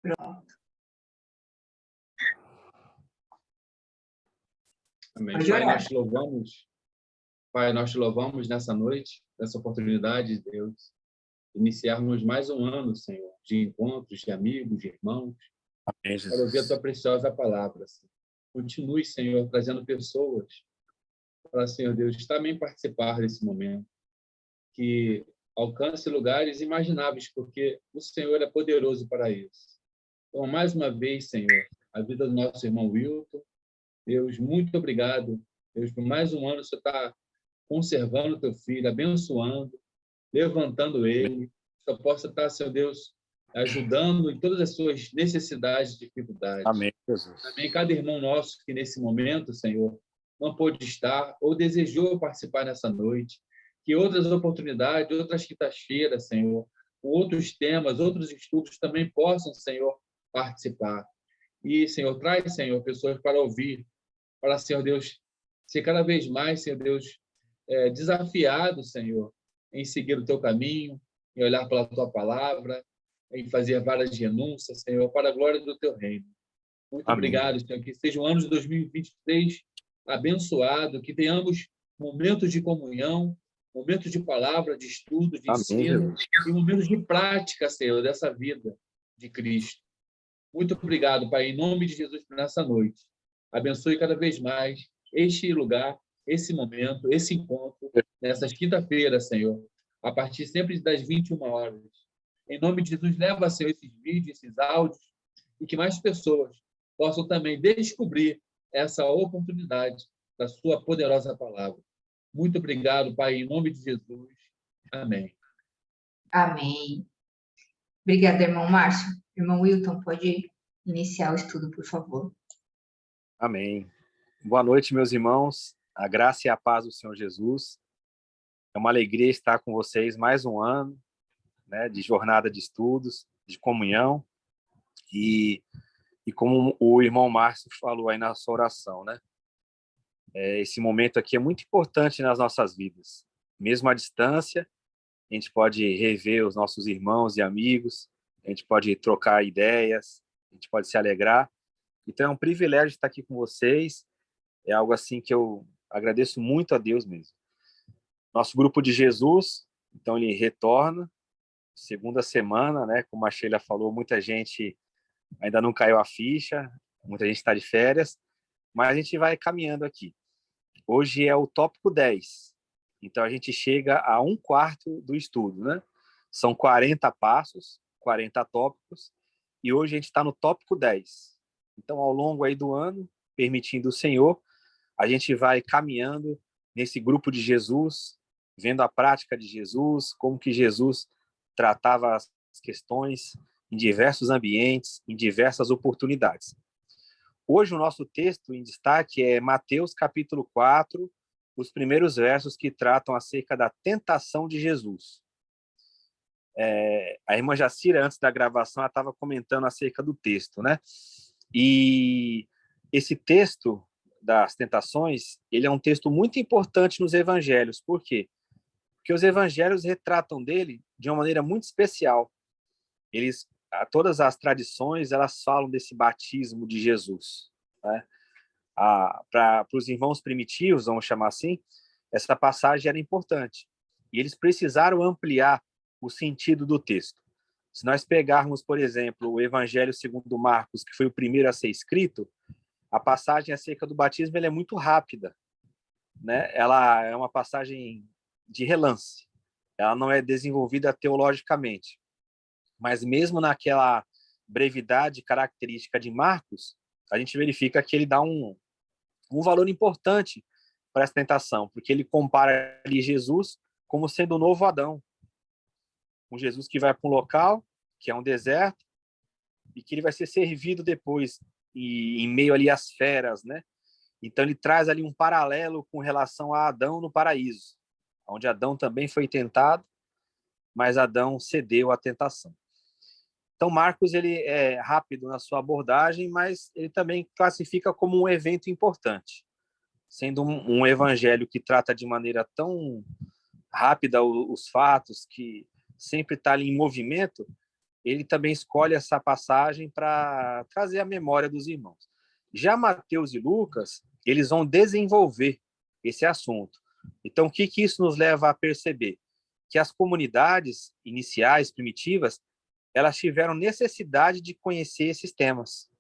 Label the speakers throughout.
Speaker 1: Pronto.
Speaker 2: Amém.
Speaker 1: Pode
Speaker 2: Pai,
Speaker 1: orar.
Speaker 2: nós te louvamos nessa noite, nessa oportunidade, Deus, de iniciarmos mais um ano, Senhor, de encontros, de amigos, de irmãos,
Speaker 3: Amém,
Speaker 2: para ouvir a
Speaker 3: Jesus.
Speaker 2: tua preciosa palavra. Senhor. Continue, Senhor, trazendo pessoas para, Senhor Deus, também participar desse momento, que alcance lugares imagináveis, porque o Senhor é poderoso para isso. Então, mais uma vez, Senhor, a vida do nosso irmão Wilton, Deus, muito obrigado, Deus, por mais um ano você está conservando o teu filho, abençoando, levantando ele, só possa estar, Senhor Deus, ajudando em todas as suas necessidades e dificuldades.
Speaker 3: Amém, Jesus.
Speaker 2: Também cada irmão nosso que nesse momento, Senhor, não pôde estar ou desejou participar nessa noite, que outras oportunidades, outras quintas-feiras, Senhor, com outros temas, outros estudos também possam, Senhor, participar. E, Senhor, traz, Senhor, pessoas para ouvir, para, Senhor Deus, ser cada vez mais, Senhor Deus, desafiado, Senhor, em seguir o teu caminho, em olhar pela tua palavra, em fazer várias renúncias, Senhor, para a glória do teu reino. Muito
Speaker 3: Amém.
Speaker 2: obrigado, Senhor, que seja um ano de 2023 abençoado, que tenhamos momentos de comunhão, momentos de palavra, de estudo, de
Speaker 3: Amém,
Speaker 2: ensino,
Speaker 3: Jesus.
Speaker 2: e momentos de prática, Senhor, dessa vida de Cristo. Muito obrigado, Pai, em nome de Jesus, por nessa noite. Abençoe cada vez mais este lugar, esse momento, esse encontro, nessas quinta-feiras, Senhor, a partir sempre das 21 horas. Em nome de Jesus, leva, Senhor, esses vídeos, esses áudios, e que mais pessoas possam também descobrir essa oportunidade da sua poderosa palavra. Muito obrigado, Pai, em nome de Jesus. Amém.
Speaker 1: Amém. Obrigada, irmão Márcio. Irmão Wilton, pode iniciar o estudo, por favor.
Speaker 3: Amém. Boa noite, meus irmãos. A graça e a paz do Senhor Jesus. É uma alegria estar com vocês mais um ano, né, de jornada de estudos, de comunhão. E como o irmão Márcio falou aí na sua oração, né? Esse momento aqui é muito importante nas nossas vidas. Mesmo à distância, a gente pode rever os nossos irmãos e amigos, a gente pode trocar ideias, a gente pode se alegrar. Então é um privilégio estar aqui com vocês. É algo assim que eu agradeço muito a Deus mesmo. Nosso grupo de Jesus, então ele retorna, segunda semana, né? Como a Sheila falou, muita gente ainda não caiu a ficha, muita gente está de férias, mas a gente vai caminhando aqui. Hoje é o tópico 10, então a gente chega a 1/4 do estudo, né? São 40 passos, 40 tópicos, e hoje a gente está no tópico 10. Então, ao longo aí do ano, permitindo o Senhor, a gente vai caminhando nesse grupo de Jesus, vendo a prática de Jesus, como que Jesus tratava as questões em diversos ambientes, em diversas oportunidades. Hoje o nosso texto em destaque é Mateus capítulo 4, os primeiros versos que tratam acerca da tentação de Jesus. A irmã Jacira, antes da gravação, ela estava comentando acerca do texto, né? E esse texto das tentações, ele é um texto muito importante nos evangelhos. Por quê? Porque os evangelhos retratam dele de uma maneira muito especial. Todas as tradições, elas falam desse batismo de Jesus, né? Para os irmãos primitivos, vamos chamar assim, essa passagem era importante. E eles precisaram ampliar o sentido do texto. Se nós pegarmos, por exemplo, o Evangelho segundo Marcos, que foi o primeiro a ser escrito, a passagem acerca do batismo ela é muito rápida, né? Ela é uma passagem de relance. Ela não é desenvolvida teologicamente. Mas mesmo naquela brevidade característica de Marcos, a gente verifica que ele dá um valor importante para essa tentação, porque ele compara ali Jesus como sendo o novo Adão. Um Jesus que vai para um local, que é um deserto, e que ele vai ser servido depois, em meio ali às feras, né? Então ele traz ali um paralelo com relação a Adão no paraíso, onde Adão também foi tentado, mas Adão cedeu à tentação. Então Marcos ele é rápido na sua abordagem, mas ele também classifica como um evento importante. Sendo um evangelho que trata de maneira tão rápida os fatos, que sempre está ali em movimento, ele também escolhe essa passagem para trazer a memória dos irmãos. Já Mateus e Lucas, eles vão desenvolver esse assunto. Então, o que isso nos leva a perceber? Que as comunidades iniciais, primitivas, elas tiveram necessidade de conhecer esses temas,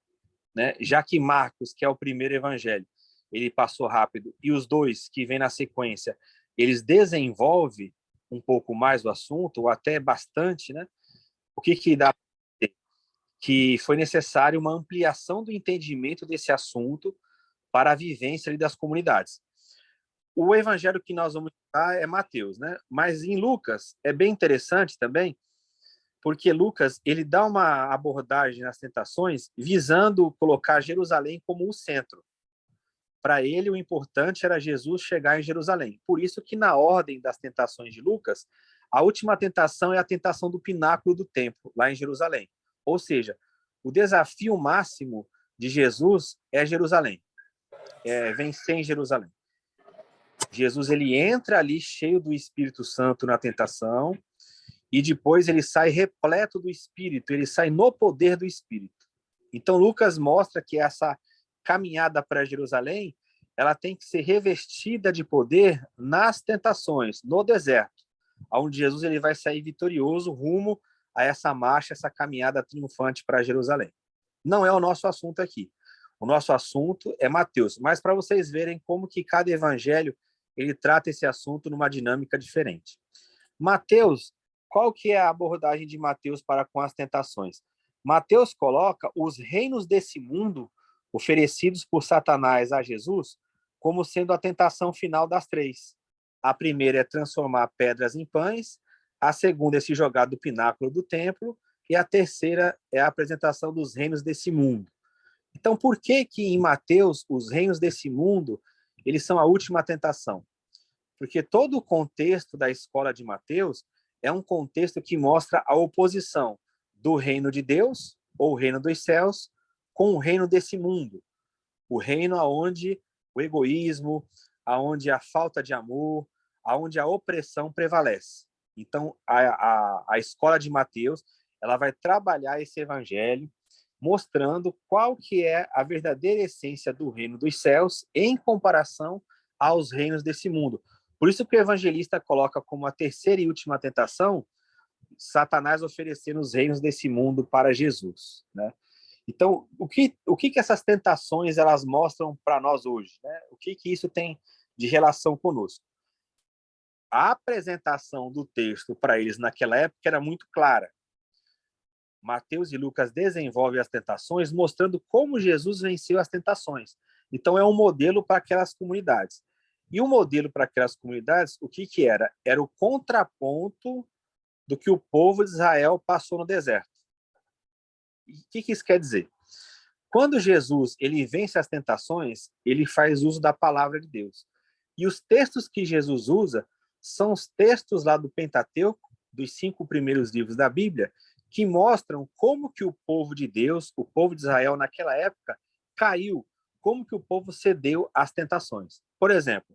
Speaker 3: né? Já que Marcos, que é o primeiro evangelho, ele passou rápido, e os dois que vêm na sequência, eles desenvolvem um pouco mais o assunto, ou até bastante, né? O que dá para dizer? Que foi necessário uma ampliação do entendimento desse assunto para a vivência ali das comunidades. O evangelho que nós vamos estudar é Mateus, né? Mas em Lucas é bem interessante também, porque Lucas ele dá uma abordagem nas tentações visando colocar Jerusalém como o centro. Para ele, o importante era Jesus chegar em Jerusalém. Por isso que na ordem das tentações de Lucas, a última tentação é a tentação do pináculo do templo, lá em Jerusalém. Ou seja, o desafio máximo de Jesus é Jerusalém, é vencer em Jerusalém. Jesus ele entra ali cheio do Espírito Santo na tentação e depois ele sai repleto do Espírito, ele sai no poder do Espírito. Então Lucas mostra que essa caminhada para Jerusalém, ela tem que ser revestida de poder nas tentações, no deserto, onde Jesus ele vai sair vitorioso rumo a essa marcha, essa caminhada triunfante para Jerusalém. Não é o nosso assunto aqui. O nosso assunto é Mateus, mas para vocês verem como que cada evangelho ele trata esse assunto numa dinâmica diferente. Mateus, qual que é a abordagem de Mateus para com as tentações? Mateus coloca os reinos desse mundo oferecidos por Satanás a Jesus como sendo a tentação final das três. A primeira é transformar pedras em pães, a segunda é se jogar do pináculo do templo e a terceira é a apresentação dos reinos desse mundo. Então, por que que em Mateus os reinos desse mundo eles são a última tentação? Porque todo o contexto da escola de Mateus é um contexto que mostra a oposição do reino de Deus, ou o reino dos céus, com o reino desse mundo. O reino onde o egoísmo, onde a falta de amor, onde a opressão prevalece. Então, a escola de Mateus ela vai trabalhar esse evangelho, mostrando qual que é a verdadeira essência do reino dos céus em comparação aos reinos desse mundo. Por isso que o evangelista coloca como a terceira e última tentação Satanás oferecendo os reinos desse mundo para Jesus, né? Então, o que essas tentações elas mostram para nós hoje, né? O que isso tem de relação conosco? A apresentação do texto para eles naquela época era muito clara. Mateus e Lucas desenvolvem as tentações mostrando como Jesus venceu as tentações. Então, é um modelo para aquelas comunidades. E o modelo para aquelas comunidades, o que era? Era o contraponto do que o povo de Israel passou no deserto. E o que isso quer dizer? Quando Jesus ele vence as tentações, ele faz uso da palavra de Deus. E os textos que Jesus usa são os textos lá do Pentateuco, dos 5 primeiros livros da Bíblia, que mostram como que o povo de Deus, o povo de Israel naquela época, caiu, como que o povo cedeu às tentações. Por exemplo,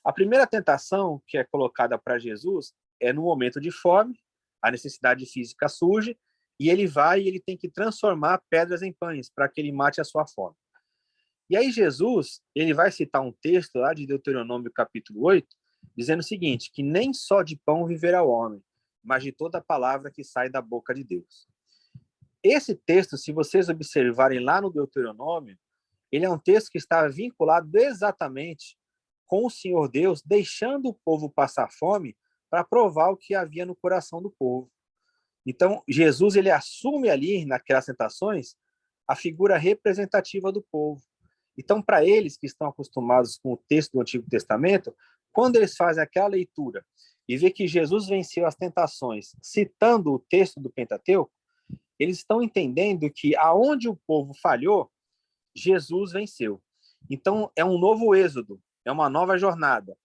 Speaker 3: a primeira tentação que é colocada para Jesus é no momento de fome, a necessidade física surge, e ele vai e ele tem que transformar pedras em pães para que ele mate a sua fome. E aí Jesus, ele vai citar um texto lá de Deuteronômio capítulo 8, dizendo o seguinte, que nem só de pão viverá o homem, mas de toda palavra que sai da boca de Deus. Esse texto, se vocês observarem lá no Deuteronômio, ele é um texto que está vinculado exatamente com o Senhor Deus, deixando o povo passar fome para provar o que havia no coração do povo. Então, Jesus ele assume ali, naquelas tentações, a figura representativa do povo. Então, para eles que estão acostumados com o texto do Antigo Testamento, quando eles fazem aquela leitura e vê que Jesus venceu as tentações, citando o texto do Pentateuco, eles estão entendendo que aonde o povo falhou, Jesus venceu. Então, é um novo êxodo, é uma nova jornada.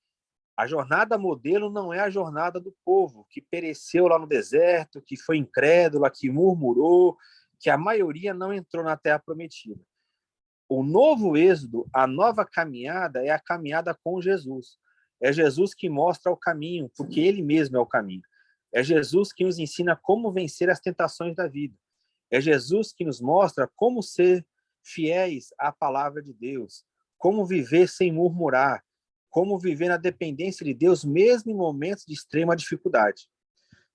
Speaker 3: A jornada modelo não é a jornada do povo que pereceu lá no deserto, que foi incrédula, que murmurou, que a maioria não entrou na terra prometida. O novo êxodo, a nova caminhada, é a caminhada com Jesus. É Jesus que mostra o caminho, porque ele mesmo é o caminho. É Jesus que nos ensina como vencer as tentações da vida. É Jesus que nos mostra como ser fiéis à palavra de Deus, como viver sem murmurar, como viver na dependência de Deus, mesmo em momentos de extrema dificuldade.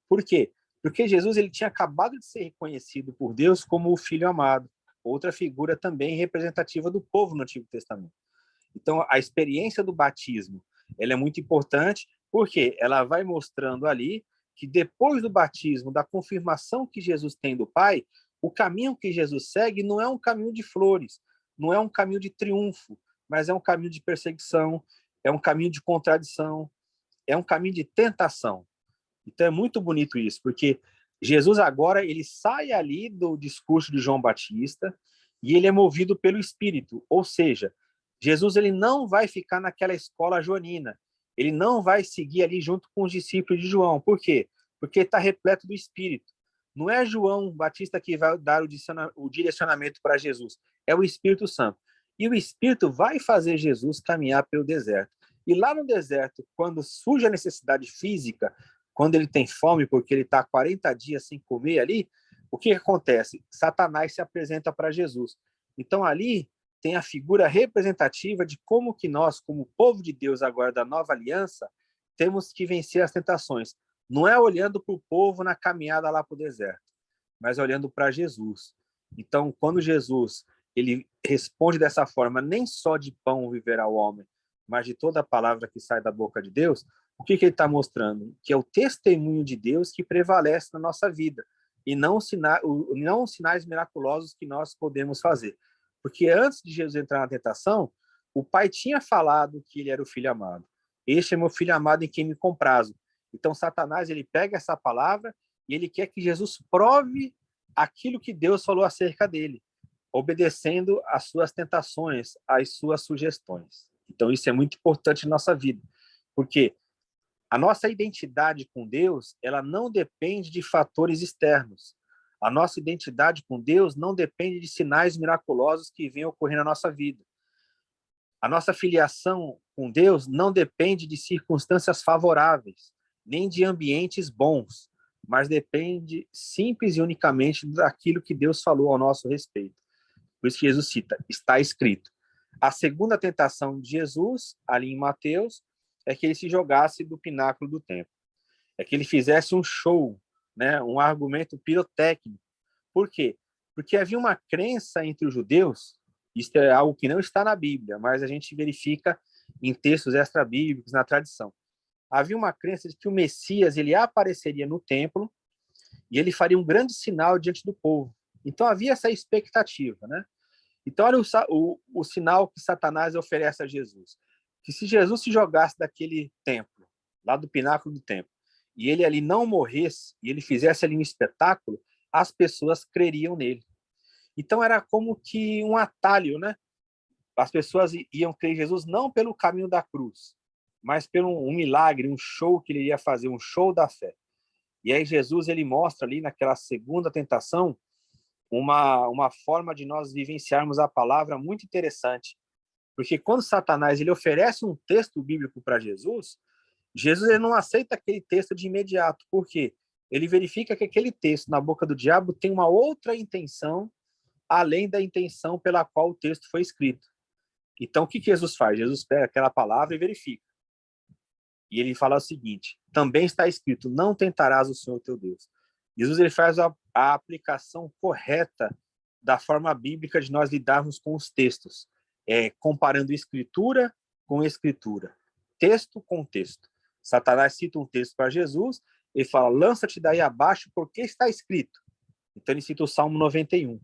Speaker 3: Por quê? Porque Jesus ele tinha acabado de ser reconhecido por Deus como o Filho amado, outra figura também representativa do povo no Antigo Testamento. Então, a experiência do batismo ela é muito importante, porque ela vai mostrando ali que depois do batismo, da confirmação que Jesus tem do Pai, o caminho que Jesus segue não é um caminho de flores, não é um caminho de triunfo, mas é um caminho de perseguição, é um caminho de contradição, é um caminho de tentação. Então é muito bonito isso, porque Jesus agora ele sai ali do discurso de João Batista e ele é movido pelo Espírito, ou seja, Jesus ele não vai ficar naquela escola joanina, ele não vai seguir ali junto com os discípulos de João. Por quê? Porque está repleto do Espírito. Não é João Batista que vai dar o direcionamento para Jesus, é o Espírito Santo. E o Espírito vai fazer Jesus caminhar pelo deserto. E lá no deserto, quando surge a necessidade física, quando ele tem fome, porque ele está 40 dias sem comer ali, o que acontece? Satanás se apresenta para Jesus. Então ali tem a figura representativa de como que nós, como povo de Deus agora da nova aliança, temos que vencer as tentações. Não é olhando para o povo na caminhada lá para o deserto, mas olhando para Jesus. Então, quando Jesus ele responde dessa forma, nem só de pão viverá o homem, mas de toda a palavra que sai da boca de Deus, o que ele está mostrando? Que é o testemunho de Deus que prevalece na nossa vida, e não os sinais miraculosos que nós podemos fazer. Porque antes de Jesus entrar na tentação, o Pai tinha falado que ele era o Filho amado. Este é meu Filho amado em quem me comprazo. Então, Satanás ele pega essa palavra e ele quer que Jesus prove aquilo que Deus falou acerca dele, obedecendo às suas tentações, às suas sugestões. Então, isso é muito importante na nossa vida, porque a nossa identidade com Deus, ela não depende de fatores externos. A nossa identidade com Deus não depende de sinais miraculosos que venham ocorrer na nossa vida. A nossa filiação com Deus não depende de circunstâncias favoráveis, nem de ambientes bons, mas depende simples e unicamente daquilo que Deus falou ao nosso respeito. Por isso que Jesus cita, está escrito. A segunda tentação de Jesus, ali em Mateus, é que ele se jogasse do pináculo do templo. É que ele fizesse um show, né, um argumento pirotécnico. Por quê? Porque havia uma crença entre os judeus, isso é algo que não está na Bíblia, mas a gente verifica em textos extra-bíblicos, na tradição. Havia uma crença de que o Messias ele apareceria no templo e ele faria um grande sinal diante do povo. Então havia essa expectativa, né? Então olha o sinal que Satanás oferece a Jesus. Que se Jesus se jogasse daquele templo, lá do pináculo do templo, e ele ali não morresse, e ele fizesse ali um espetáculo, as pessoas creriam nele. Então era como que um atalho, né? As pessoas iam crer em Jesus não pelo caminho da cruz, mas pelo um milagre, um show que ele ia fazer, um show da fé. E aí Jesus ele mostra ali naquela segunda tentação uma forma de nós vivenciarmos a palavra muito interessante. Porque quando Satanás ele oferece um texto bíblico para Jesus, Jesus ele não aceita aquele texto de imediato. Por quê? Ele verifica que aquele texto na boca do diabo tem uma outra intenção, além da intenção pela qual o texto foi escrito. Então, o que Jesus faz? Jesus pega aquela palavra e verifica. E ele fala o seguinte, também está escrito, não tentarás o Senhor teu Deus. Jesus ele faz a aplicação correta da forma bíblica de nós lidarmos com os textos, comparando escritura com escritura, texto com texto. Satanás cita um texto para Jesus, ele fala, lança-te daí abaixo, porque está escrito. Então ele cita o Salmo 91.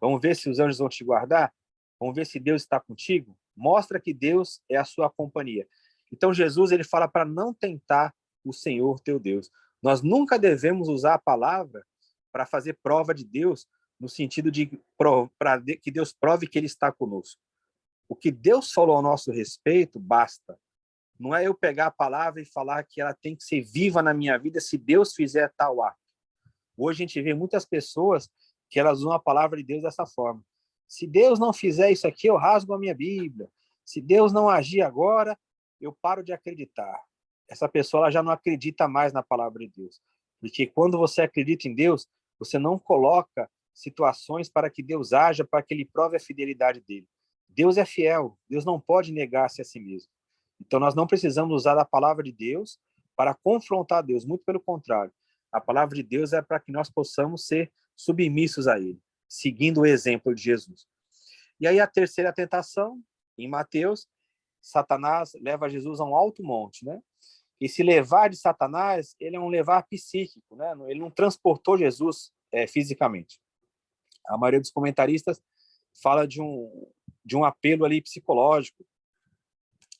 Speaker 3: Vamos ver se os anjos vão te guardar? Vamos ver se Deus está contigo? Mostra que Deus é a sua companhia. Então Jesus ele fala para não tentar o Senhor teu Deus. Nós nunca devemos usar a palavra para fazer prova de Deus, no sentido de para que Deus prove que ele está conosco. O que Deus falou ao nosso respeito, basta. Não é eu pegar a palavra e falar que ela tem que ser viva na minha vida se Deus fizer tal ato. Hoje a gente vê muitas pessoas que elas usam a palavra de Deus dessa forma. Se Deus não fizer isso aqui, eu rasgo a minha Bíblia. Se Deus não agir agora, eu paro de acreditar. Essa pessoa ela já não acredita mais na palavra de Deus. Porque quando você acredita em Deus, você não coloca situações para que Deus haja, para que ele prove a fidelidade dele. Deus é fiel, Deus não pode negar-se a si mesmo. Então, nós não precisamos usar a palavra de Deus para confrontar Deus, muito pelo contrário. A palavra de Deus é para que nós possamos ser submissos a ele, seguindo o exemplo de Jesus. E aí a terceira tentação, em Mateus, Satanás leva Jesus a um alto monte, né? Esse levar de Satanás, ele é um levar psíquico, né? Ele não transportou Jesus fisicamente. A maioria dos comentaristas fala de um apelo ali psicológico,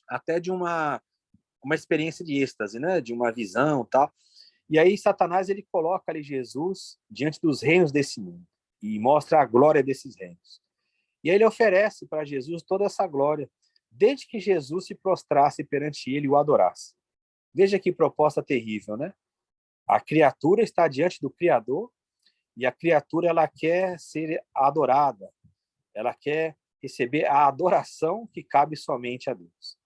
Speaker 3: até de uma experiência de êxtase, né? De uma visão, tal. E aí Satanás ele coloca ali Jesus diante dos reinos desse mundo e mostra a glória desses reinos. E aí ele oferece para Jesus toda essa glória, desde que Jesus se prostrasse perante ele e o adorasse. Veja que proposta terrível, né? A criatura está diante do Criador e a criatura ela quer ser adorada, ela quer receber a adoração que cabe somente a Deus.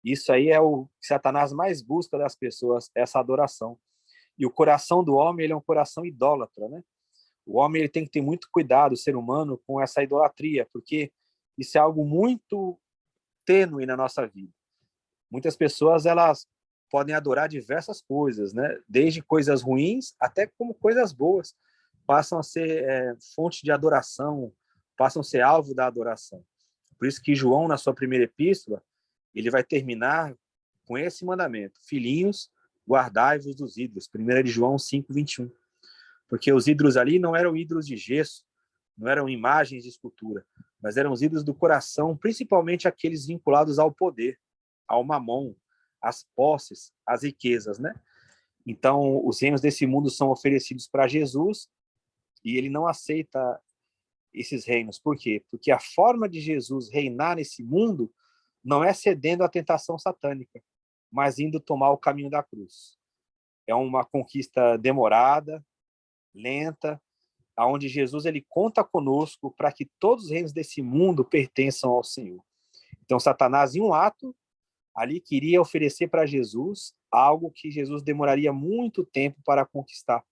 Speaker 3: Isso aí é o que Satanás mais busca das pessoas, essa adoração. E o coração do homem ele é um coração idólatra, né? O homem ele tem que ter muito cuidado, o ser humano, com essa idolatria, porque isso é algo muito tênue na nossa vida. Muitas pessoas elas podem adorar diversas coisas, né? Desde coisas ruins até como coisas boas, passam a ser fonte de adoração, passam a ser alvo da adoração. Por isso que João, na sua primeira epístola, ele vai terminar com esse mandamento: filhinhos, guardai-vos dos ídolos. 1 de João 5:21. Porque os ídolos ali não eram ídolos de gesso, não eram imagens de escultura, mas eram os ídolos do coração, principalmente aqueles vinculados ao poder, ao mamon, às posses, às riquezas, né? Então, os reinos desse mundo são oferecidos para Jesus e ele não aceita esses reinos. Por quê? Porque a forma de Jesus reinar nesse mundo não é cedendo à tentação satânica, mas indo tomar o caminho da cruz. É uma conquista demorada, lenta, aonde Jesus ele conta conosco para que todos os reinos desse mundo pertençam ao Senhor. Então, Satanás, em um ato, ali queria oferecer para Jesus algo que Jesus demoraria muito tempo para conquistar.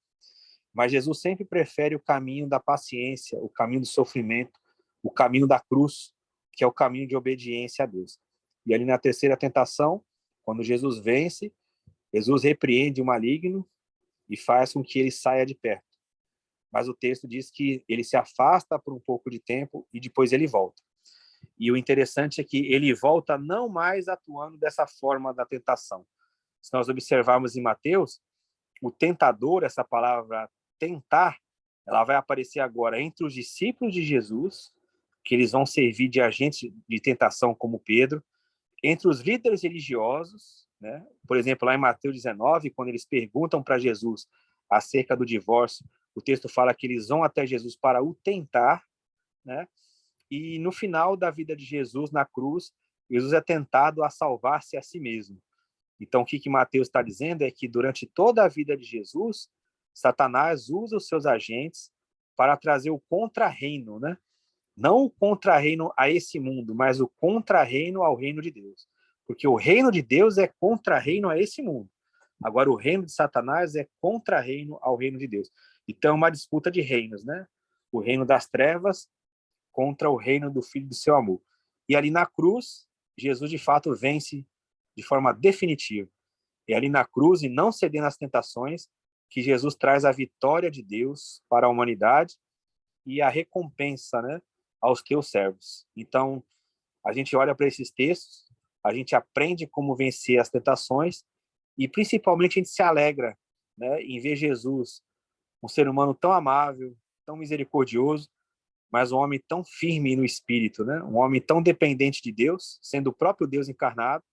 Speaker 3: Mas Jesus sempre prefere o caminho da paciência, o caminho do sofrimento, o caminho da cruz, que é o caminho de obediência a Deus. E ali na terceira tentação, quando Jesus vence, Jesus repreende o maligno e faz com que ele saia de perto. Mas o texto diz que ele se afasta por um pouco de tempo e depois ele volta. E o interessante é que ele volta não mais atuando dessa forma da tentação. Se nós observarmos em Mateus, o tentador, essa palavra tentar, ela vai aparecer agora entre os discípulos de Jesus, que eles vão servir de agentes de tentação como Pedro, entre os líderes religiosos, né? Por exemplo, lá em Mateus 19, quando eles perguntam para Jesus acerca do divórcio, o texto fala que eles vão até Jesus para o tentar, né? E no final da vida de Jesus na cruz, Jesus é tentado a salvar-se a si mesmo. Então, o que Mateus está dizendo é que durante toda a vida de Jesus, Satanás usa os seus agentes para trazer o contra-reino, né? Não o contra-reino a esse mundo, mas o contra-reino ao reino de Deus. Porque o reino de Deus é contra-reino a esse mundo. Agora, o reino de Satanás é contra-reino ao reino de Deus. Então, é uma disputa de reinos, né? O reino das trevas contra o reino do Filho do seu amor. E ali na cruz, Jesus, de fato, vence de forma definitiva. É ali na cruz, e não cedendo às tentações, que Jesus traz a vitória de Deus para a humanidade e a recompensa, né, aos teus servos. Então, a gente olha para esses textos, a gente aprende como vencer as tentações e, principalmente, a gente se alegra, né, em ver Jesus, um ser humano tão amável, tão misericordioso, mas um homem tão firme no espírito, né? Um homem tão dependente de Deus, sendo o próprio Deus encarnado,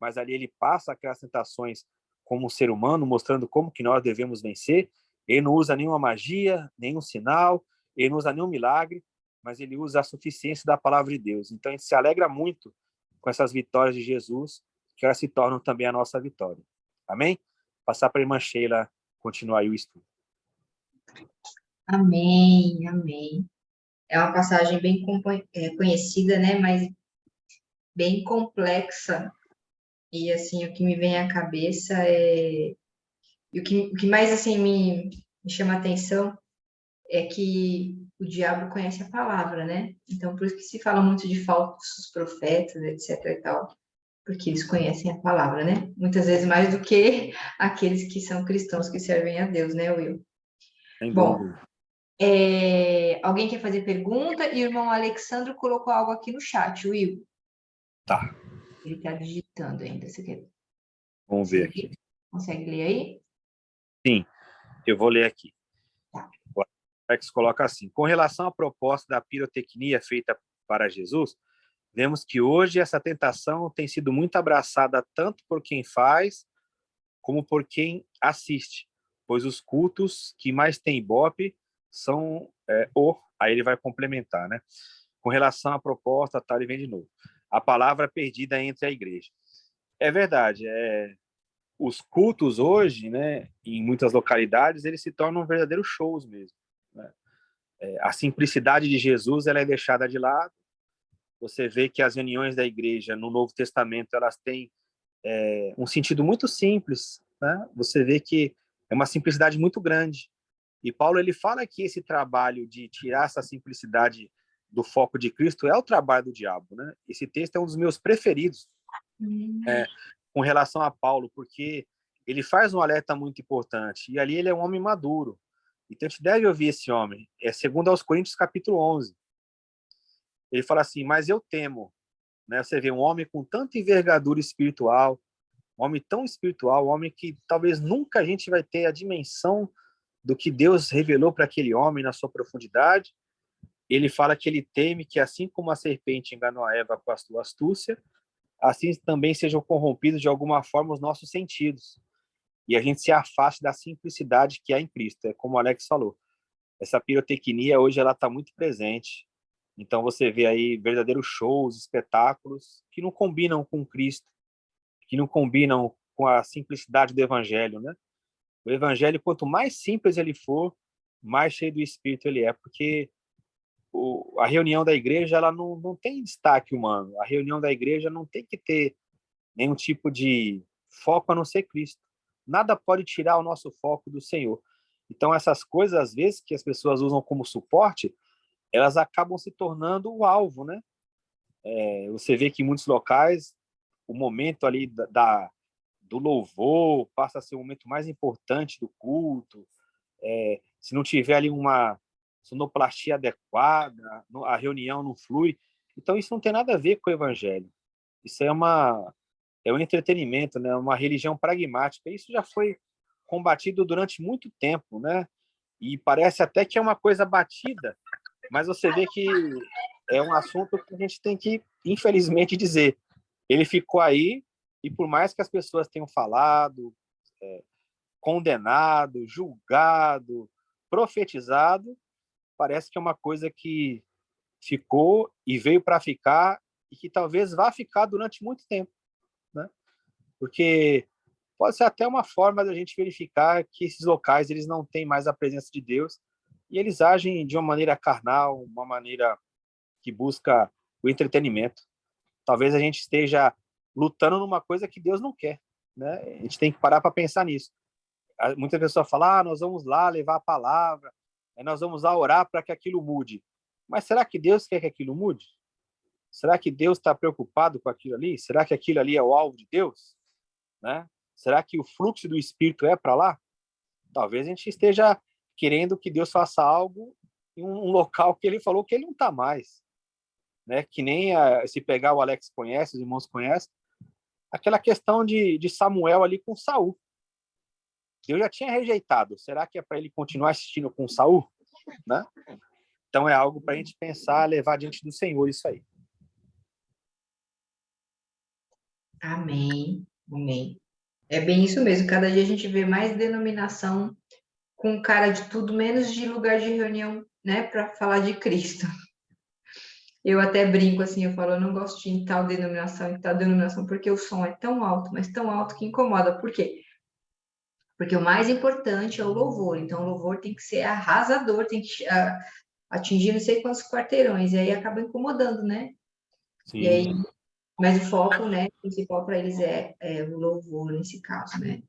Speaker 3: mas ali ele passa aquelas tentações como um ser humano, mostrando como que nós devemos vencer. Ele não usa nenhuma magia, nenhum sinal, ele não usa nenhum milagre, mas ele usa a suficiência da palavra de Deus. Então a gente se alegra muito com essas vitórias de Jesus, que elas se tornam também a nossa vitória. Amém? Passar para a irmã Sheila continuar aí o estudo.
Speaker 1: Amém, amém. É uma passagem bem conhecida, né? Mas bem complexa. E, assim, o que me vem à cabeça é E o que mais, assim, me chama a atenção é que o diabo conhece a palavra, né? Então, por isso que se fala muito de falsos profetas, etc e tal, porque eles conhecem a palavra, né? Muitas vezes mais do que aqueles que são cristãos que servem a Deus, né, Will?
Speaker 3: Sem
Speaker 1: Bom,
Speaker 3: dúvida.
Speaker 1: alguém quer fazer pergunta? E o irmão Alexandre colocou algo aqui no chat, Will.
Speaker 3: Tá,
Speaker 1: Ele está digitando ainda.
Speaker 3: vamos
Speaker 1: Você
Speaker 3: ver
Speaker 1: lê?
Speaker 3: aqui.
Speaker 1: Consegue ler aí?
Speaker 3: Sim, eu vou ler aqui.
Speaker 1: Tá.
Speaker 3: O Alex coloca assim: com relação à proposta da pirotecnia feita para Jesus, vemos que hoje essa tentação tem sido muito abraçada tanto por quem faz como por quem assiste, pois os cultos que mais têm ibope são aí ele vai complementar, né? Com relação à proposta, tá, ele vem de novo. A palavra perdida entre a igreja. É verdade, os cultos hoje, né, em muitas localidades, eles se tornam verdadeiros shows mesmo, né? A simplicidade de Jesus, ela é deixada de lado. Você vê que as reuniões da igreja no Novo Testamento, elas têm um sentido muito simples, né? Você vê que é uma simplicidade muito grande. E Paulo, ele fala que esse trabalho de tirar essa simplicidade do foco de Cristo é o trabalho do diabo, né? Esse texto é um dos meus preferidos com relação a Paulo, porque ele faz um alerta muito importante. E ali ele é um homem maduro. Então a gente deve ouvir esse homem. É segundo aos Coríntios, capítulo 11. Ele fala assim: mas eu temo, né? Você vê um homem com tanta envergadura espiritual, um homem tão espiritual, um homem que talvez nunca a gente vai ter a dimensão do que Deus revelou para aquele homem na sua profundidade. Ele fala que ele teme que, assim como a serpente enganou a Eva com a sua astúcia, assim também sejam corrompidos de alguma forma os nossos sentidos. E a gente se afaste da simplicidade que há em Cristo. É como o Alex falou. Essa pirotecnia hoje ela está muito presente. Então você vê aí verdadeiros shows, espetáculos que não combinam com Cristo, que não combinam com a simplicidade do Evangelho, né? O Evangelho, quanto mais simples ele for, mais cheio do Espírito ele é, porque a reunião da igreja ela não tem destaque humano. A reunião da igreja não tem que ter nenhum tipo de foco a não ser Cristo. Nada pode tirar o nosso foco do Senhor. Então, essas coisas, às vezes, que as pessoas usam como suporte, elas acabam se tornando o alvo, né? Você vê que em muitos locais, o momento ali do louvor passa a ser o momento mais importante do culto. Se não tiver ali uma sonoplastia adequada, a reunião não flui. Então, isso não tem nada a ver com o evangelho. Isso é um entretenimento, né? Uma religião pragmática. Isso já foi combatido durante muito tempo, né? E parece até que é uma coisa batida, mas você vê que é um assunto que a gente tem que, infelizmente, dizer. Ele ficou aí, e por mais que as pessoas tenham falado, condenado, julgado, profetizado, parece que é uma coisa que ficou e veio para ficar e que talvez vá ficar durante muito tempo, né? Porque pode ser até uma forma da gente verificar que esses locais eles não têm mais a presença de Deus e eles agem de uma maneira carnal, uma maneira que busca o entretenimento. Talvez a gente esteja lutando numa coisa que Deus não quer, né? A gente tem que parar para pensar nisso. Muitas pessoas falam, nós vamos lá levar a palavra, nós vamos lá orar para que aquilo mude. Mas será que Deus quer que aquilo mude? Será que Deus está preocupado com aquilo ali? Será que aquilo ali é o alvo de Deus? Né? Será que o fluxo do Espírito é para lá? Talvez a gente esteja querendo que Deus faça algo em um local que ele falou que ele não está mais. Né? Que nem se pegar o Alex conhece, os irmãos conhecem, aquela questão de Samuel ali com Saul. Deus já tinha rejeitado. Será que é para ele continuar assistindo com Saul? Né? Então é algo para a gente pensar, levar diante do Senhor isso aí.
Speaker 1: Amém. Amém. É bem isso mesmo. Cada dia a gente vê mais denominação com cara de tudo, menos de lugar de reunião, né, para falar de Cristo. Eu até brinco assim, eu falo, eu não gosto de ir em tal denominação, porque o som é tão alto, mas tão alto que incomoda. Por quê? Porque o mais importante é o louvor. Então, o louvor tem que ser arrasador, tem que atingir não sei quantos quarteirões, e aí acaba incomodando, né?
Speaker 3: Sim.
Speaker 1: E aí, mas o foco, né, principal para eles é o louvor nesse caso, né?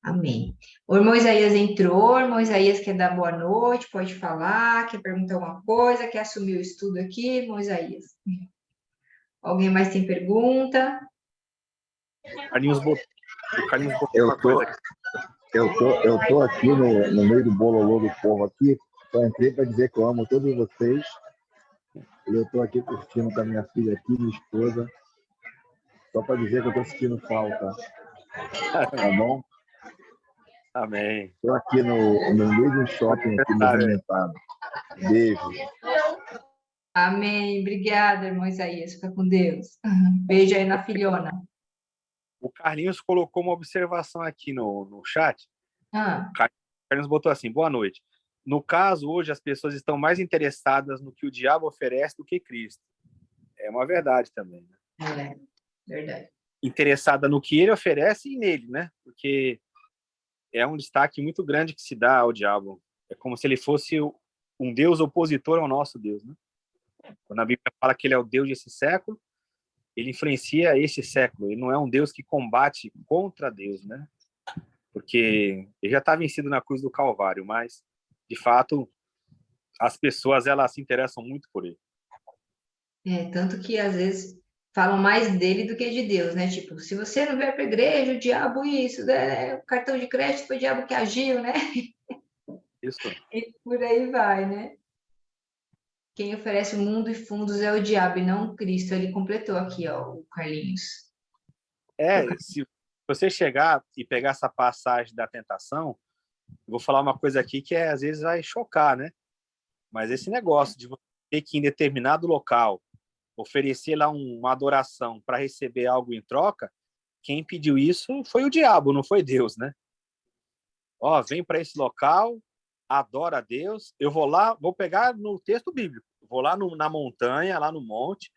Speaker 1: Amém. O irmão Isaías entrou, o irmão Isaías quer dar boa noite, pode falar, quer perguntar alguma coisa, quer assumir o estudo aqui, irmão Isaías. Alguém mais tem pergunta?
Speaker 3: O Carlinhos botou
Speaker 4: Eu
Speaker 3: uma
Speaker 4: tô,
Speaker 3: coisa aqui.
Speaker 4: eu tô aqui no meio do bololô do povo aqui. Só entrei para dizer que eu amo todos vocês. E eu tô aqui curtindo com a minha filha aqui, minha esposa. Só para dizer que eu tô sentindo falta. Tá bom?
Speaker 3: Amém.
Speaker 4: Tô aqui no meio do shopping aqui movimentado. Beijo.
Speaker 1: Amém. Obrigada, irmão Isaías. Fica com Deus. Beijo aí na filhona.
Speaker 3: O Carlinhos colocou uma observação aqui no chat.
Speaker 1: Ah,
Speaker 3: O Carlinhos botou assim: boa noite. No caso, hoje as pessoas estão mais interessadas no que o diabo oferece do que Cristo. É uma verdade também, né?
Speaker 1: verdade.
Speaker 3: Interessada no que ele oferece e nele, né? Porque é um destaque muito grande que se dá ao diabo. É como se ele fosse um Deus opositor ao nosso Deus, né? Quando a Bíblia fala que ele é o Deus desse século, ele influencia este século. Ele não é um Deus que combate contra Deus, né? Porque ele já está vencido na cruz do Calvário, mas, de fato, as pessoas elas se interessam muito por ele.
Speaker 1: Tanto que às vezes falam mais dele do que de Deus, né? Tipo, se você não vier para a igreja, o diabo isso, né? O cartão de crédito foi o diabo que agiu, né?
Speaker 3: Isso.
Speaker 1: E por aí vai, né? Quem oferece o mundo e fundos é o diabo e não Cristo. Ele completou aqui, ó, o Carlinhos.
Speaker 3: Se você chegar e pegar essa passagem da tentação, eu vou falar uma coisa aqui que às vezes vai chocar, né? Mas esse negócio de você ter que ir em determinado local oferecer lá uma adoração para receber algo em troca, quem pediu isso foi o diabo, não foi Deus, né? Ó, vem para esse local, adora a Deus, eu vou lá, vou pegar no texto bíblico, vou lá na montanha, lá no monte,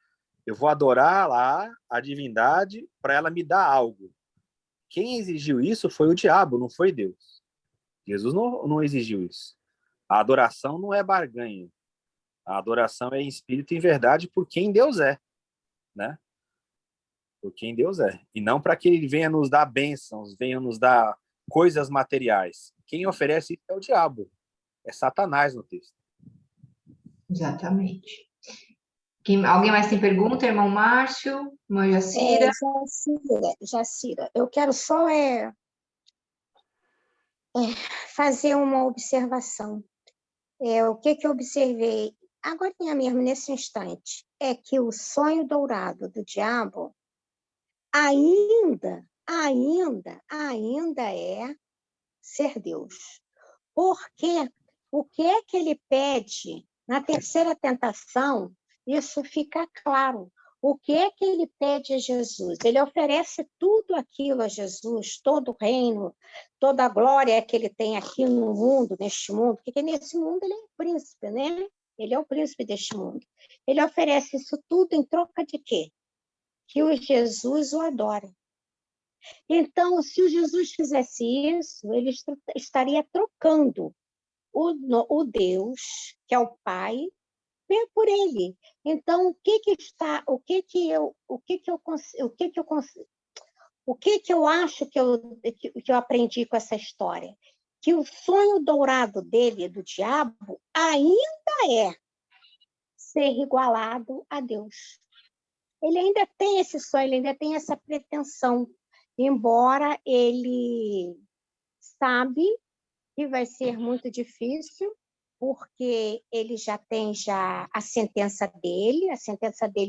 Speaker 3: eu vou adorar lá a divindade para ela me dar algo. Quem exigiu isso foi o diabo, não foi Deus. Jesus não exigiu isso. A adoração não é barganha. A adoração é em espírito e em verdade por quem Deus é, né? Por quem Deus é. E não para que ele venha nos dar bênçãos, venha nos dar coisas materiais. Quem oferece isso é o diabo. É Satanás no texto.
Speaker 1: Exatamente. Alguém mais tem pergunta? Irmão Márcio? Irmã Jacira?
Speaker 5: Jacira, eu quero só fazer uma observação. O que eu observei agora mesmo, nesse instante, é que o sonho dourado do diabo ainda é ser Deus. Porque o que é que ele pede na terceira tentação, isso fica claro. O que é que ele pede a Jesus? Ele oferece tudo aquilo a Jesus, todo o reino, toda a glória que ele tem aqui no mundo, neste mundo, porque nesse mundo ele é um príncipe, né? Ele é o príncipe deste mundo. Ele oferece isso tudo em troca de quê? Que o Jesus o adore. Então, se o Jesus fizesse isso, ele estaria trocando o Deus, que é o Pai, por ele. Então, o que eu acho que eu aprendi com essa história? Que o sonho dourado dele, do diabo, ainda é ser igualado a Deus. Ele ainda tem esse sonho, ele ainda tem essa pretensão, embora ele sabe que vai ser muito difícil, porque ele já tem a sentença dele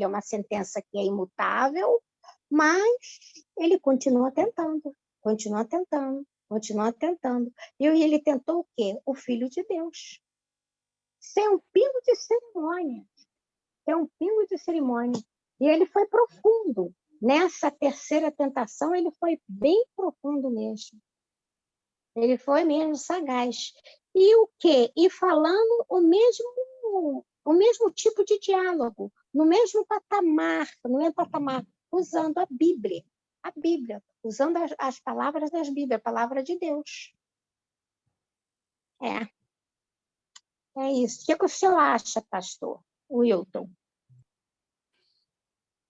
Speaker 5: é uma sentença que é imutável, mas ele continua tentando. E ele tentou o quê? O Filho de Deus. Sem um pingo de cerimônia. E ele foi profundo. Nessa terceira tentação, ele foi bem profundo mesmo. Ele foi mesmo sagaz. E o quê? E falando o mesmo tipo de diálogo, no mesmo patamar, usando a Bíblia, usando as palavras das Bíblias, a palavra de Deus. É isso. O que o senhor acha, pastor Wilton?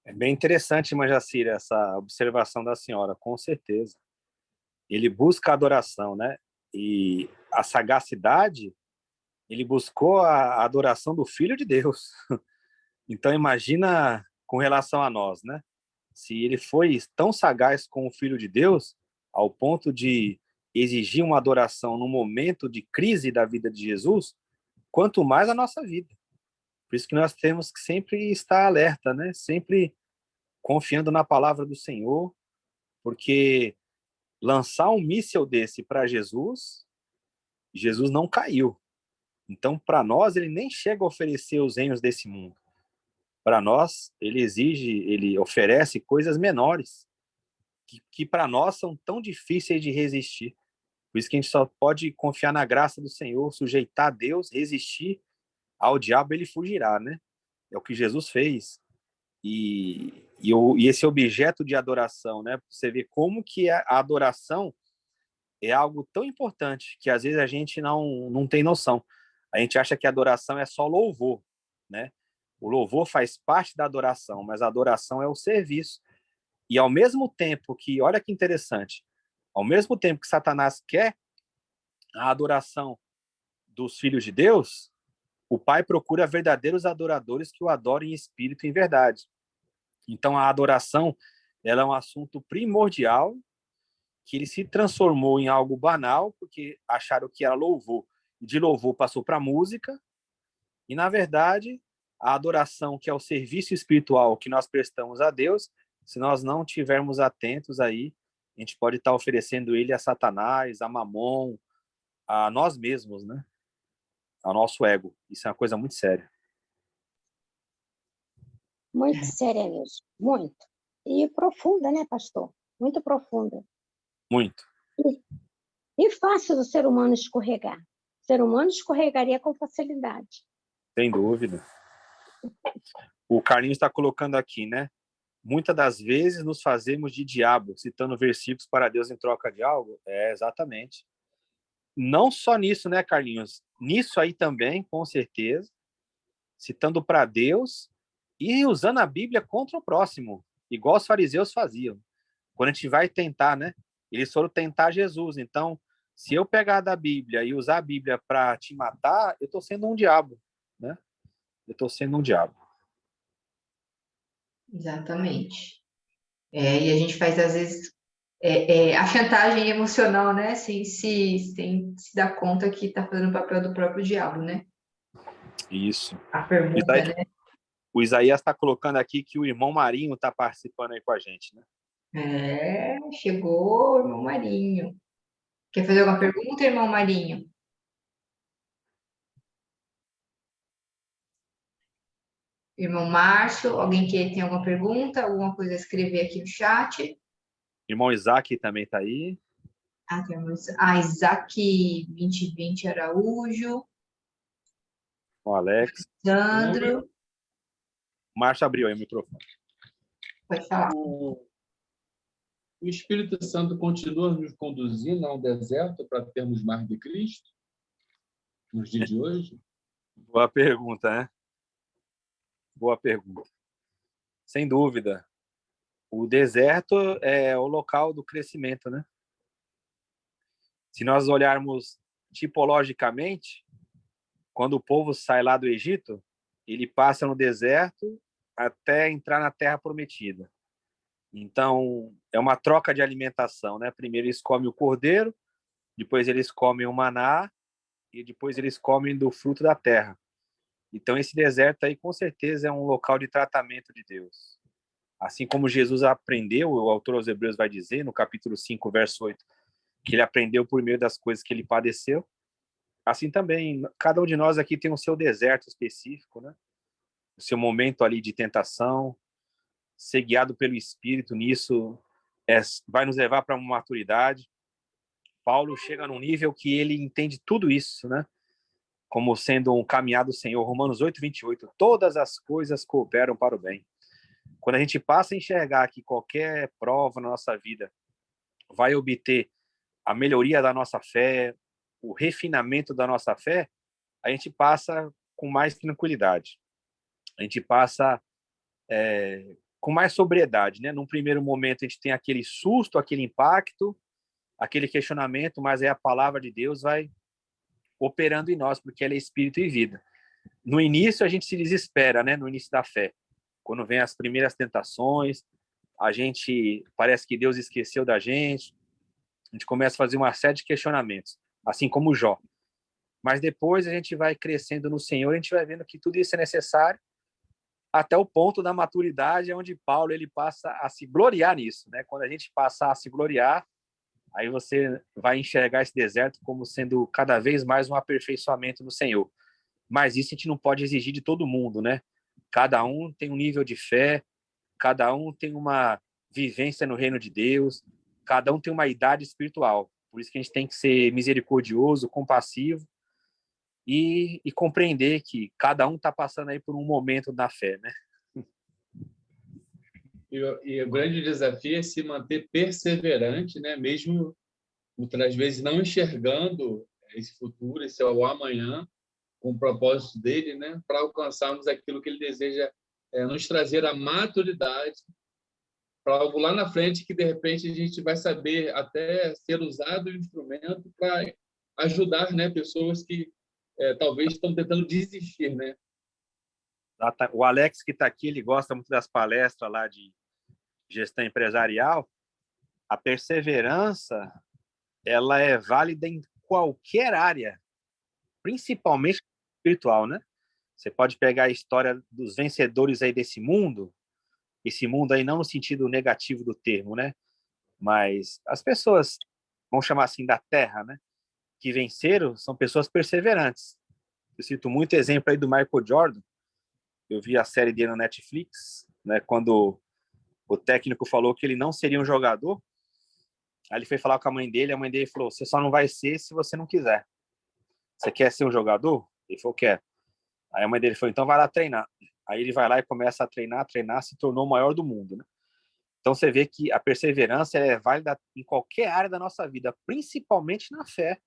Speaker 3: É bem interessante, irmã Jacira, essa observação da senhora, com certeza. ele busca a adoração, né? E a sagacidade, ele buscou a adoração do Filho de Deus. Então, imagina com relação a nós, né? Se ele foi tão sagaz com o Filho de Deus, ao ponto de exigir uma adoração no momento de crise da vida de Jesus, quanto mais a nossa vida. Por isso que nós temos que sempre estar alerta, né? Sempre confiando na palavra do Senhor, porque lançar um míssil desse para Jesus, Jesus não caiu. Então, para nós, ele nem chega a oferecer os reinos desse mundo. Para nós, ele oferece coisas menores, que para nós são tão difíceis de resistir. Por isso que a gente só pode confiar na graça do Senhor, sujeitar a Deus, resistir ao diabo, ele fugirá, né? É o que Jesus fez. E esse objeto de adoração, né? Você vê como que a adoração é algo tão importante que às vezes a gente não tem noção. A gente acha que a adoração é só louvor, né? O louvor faz parte da adoração, mas a adoração é o serviço. E ao mesmo tempo que, olha que interessante, ao mesmo tempo que Satanás quer a adoração dos filhos de Deus, o Pai procura verdadeiros adoradores que o adorem em espírito e em verdade. Então a adoração, ela é um assunto primordial, que ele se transformou em algo banal, porque acharam que era louvor, e de louvor passou para música, e na verdade, a adoração, que é o serviço espiritual que nós prestamos a Deus, se nós não tivermos atentos aí, a gente pode estar oferecendo ele a Satanás, a Mamon, a nós mesmos, né? Ao nosso ego. Isso é uma coisa muito séria.
Speaker 5: Muito séria mesmo, muito. E profunda, né, pastor? Muito profunda.
Speaker 3: Muito.
Speaker 5: E fácil do ser humano escorregar. O ser humano escorregaria com facilidade.
Speaker 3: Sem dúvida. O Carlinhos está colocando aqui, né? Muitas das vezes nos fazemos de diabo, citando versículos para Deus em troca de algo. É, exatamente. Não só nisso, né, Carlinhos? Nisso aí também, com certeza. Citando para Deus e usando a Bíblia contra o próximo, igual os fariseus faziam. Quando a gente vai tentar, né? Eles foram tentar Jesus. Então, se eu pegar da Bíblia e usar a Bíblia para te matar, eu estou sendo um diabo, né? Eu estou sendo um diabo.
Speaker 1: Exatamente. E a gente faz, às vezes, a chantagem emocional, né? Sem se dar conta que está fazendo o papel do próprio diabo, né?
Speaker 3: Isso.
Speaker 1: A pergunta, né?
Speaker 3: O Isaías está colocando aqui que o irmão Marinho está participando aí com a gente, né?
Speaker 1: Chegou o irmão Marinho. Quer fazer alguma pergunta, irmão Marinho? Irmão Márcio, alguém que tem alguma pergunta, alguma coisa a escrever aqui no chat?
Speaker 3: Irmão Isaac também está aí.
Speaker 1: Temos Isaac 2020 Araújo.
Speaker 3: O Alex.
Speaker 1: Sandro.
Speaker 3: Márcio abriu aí o microfone.
Speaker 1: Pode falar.
Speaker 2: O Espírito Santo continua nos conduzindo a um deserto para termos mais de Cristo nos dias de hoje?
Speaker 3: Boa pergunta, né? Boa pergunta. Sem dúvida. O deserto é o local do crescimento, né? Se nós olharmos tipologicamente, quando o povo sai lá do Egito, ele passa no deserto até entrar na Terra Prometida. Então, é uma troca de alimentação, né? Primeiro eles comem o cordeiro, depois eles comem o maná e depois eles comem do fruto da terra. Então, esse deserto aí, com certeza, é um local de tratamento de Deus. Assim como Jesus aprendeu, o autor aos Hebreus vai dizer, no capítulo 5, verso 8, que ele aprendeu por meio das coisas que ele padeceu, assim também, cada um de nós aqui tem o seu deserto específico, né? O seu momento ali de tentação, ser guiado pelo Espírito nisso vai nos levar para uma maturidade. Paulo chega num nível que ele entende tudo isso, né? Como sendo um caminhar do Senhor. Romanos 8, 28. Todas as coisas cooperam para o bem. Quando a gente passa a enxergar que qualquer prova na nossa vida vai obter a melhoria da nossa fé, o refinamento da nossa fé, a gente passa com mais tranquilidade. A gente passa com mais sobriedade, né? Num primeiro momento a gente tem aquele susto, aquele impacto, aquele questionamento, mas aí a palavra de Deus vai operando em nós, porque ela é espírito e vida. No início, a gente se desespera, né? No início da fé. Quando vem as primeiras tentações, a gente parece que Deus esqueceu da gente. A gente começa a fazer uma série de questionamentos, assim como Jó. Mas depois a gente vai crescendo no Senhor, a gente vai vendo que tudo isso é necessário, até o ponto da maturidade, onde Paulo ele passa a se gloriar nisso, né? Quando a gente passa a se gloriar, aí você vai enxergar esse deserto como sendo cada vez mais um aperfeiçoamento no Senhor. Mas isso a gente não pode exigir de todo mundo, né? Cada um tem um nível de fé, cada um tem uma vivência no reino de Deus, cada um tem uma idade espiritual. Por isso que a gente tem que ser misericordioso, compassivo e compreender que cada um está passando aí por um momento da fé, né?
Speaker 2: E o grande desafio é se manter perseverante, né? Mesmo muitas vezes não enxergando esse futuro, esse o amanhã, com o propósito dele, né? Para alcançarmos aquilo que ele deseja nos trazer a maturidade para algo lá na frente que de repente a gente vai saber até ser usado o instrumento para ajudar, né? Pessoas que talvez estão tentando desistir, né?
Speaker 3: O Alex, que está aqui, ele gosta muito das palestras lá de gestão empresarial. A perseverança, ela é válida em qualquer área, principalmente espiritual, né? Você pode pegar a história dos vencedores aí desse mundo, esse mundo aí não no sentido negativo do termo, né? Mas as pessoas, vamos chamar assim, da Terra, né? Que venceram, são pessoas perseverantes. Eu cito muito exemplo aí do Michael Jordan. Eu vi a série dele no Netflix, né? Quando o técnico falou que ele não seria um jogador, aí ele foi falar com a mãe dele falou, você só não vai ser se você não quiser. Você quer ser um jogador? Ele falou, quer. Aí a mãe dele falou, então vai lá treinar. Aí ele vai lá e começa a treinar, se tornou o maior do mundo, né? Então você vê que a perseverança é válida em qualquer área da nossa vida, principalmente na fé,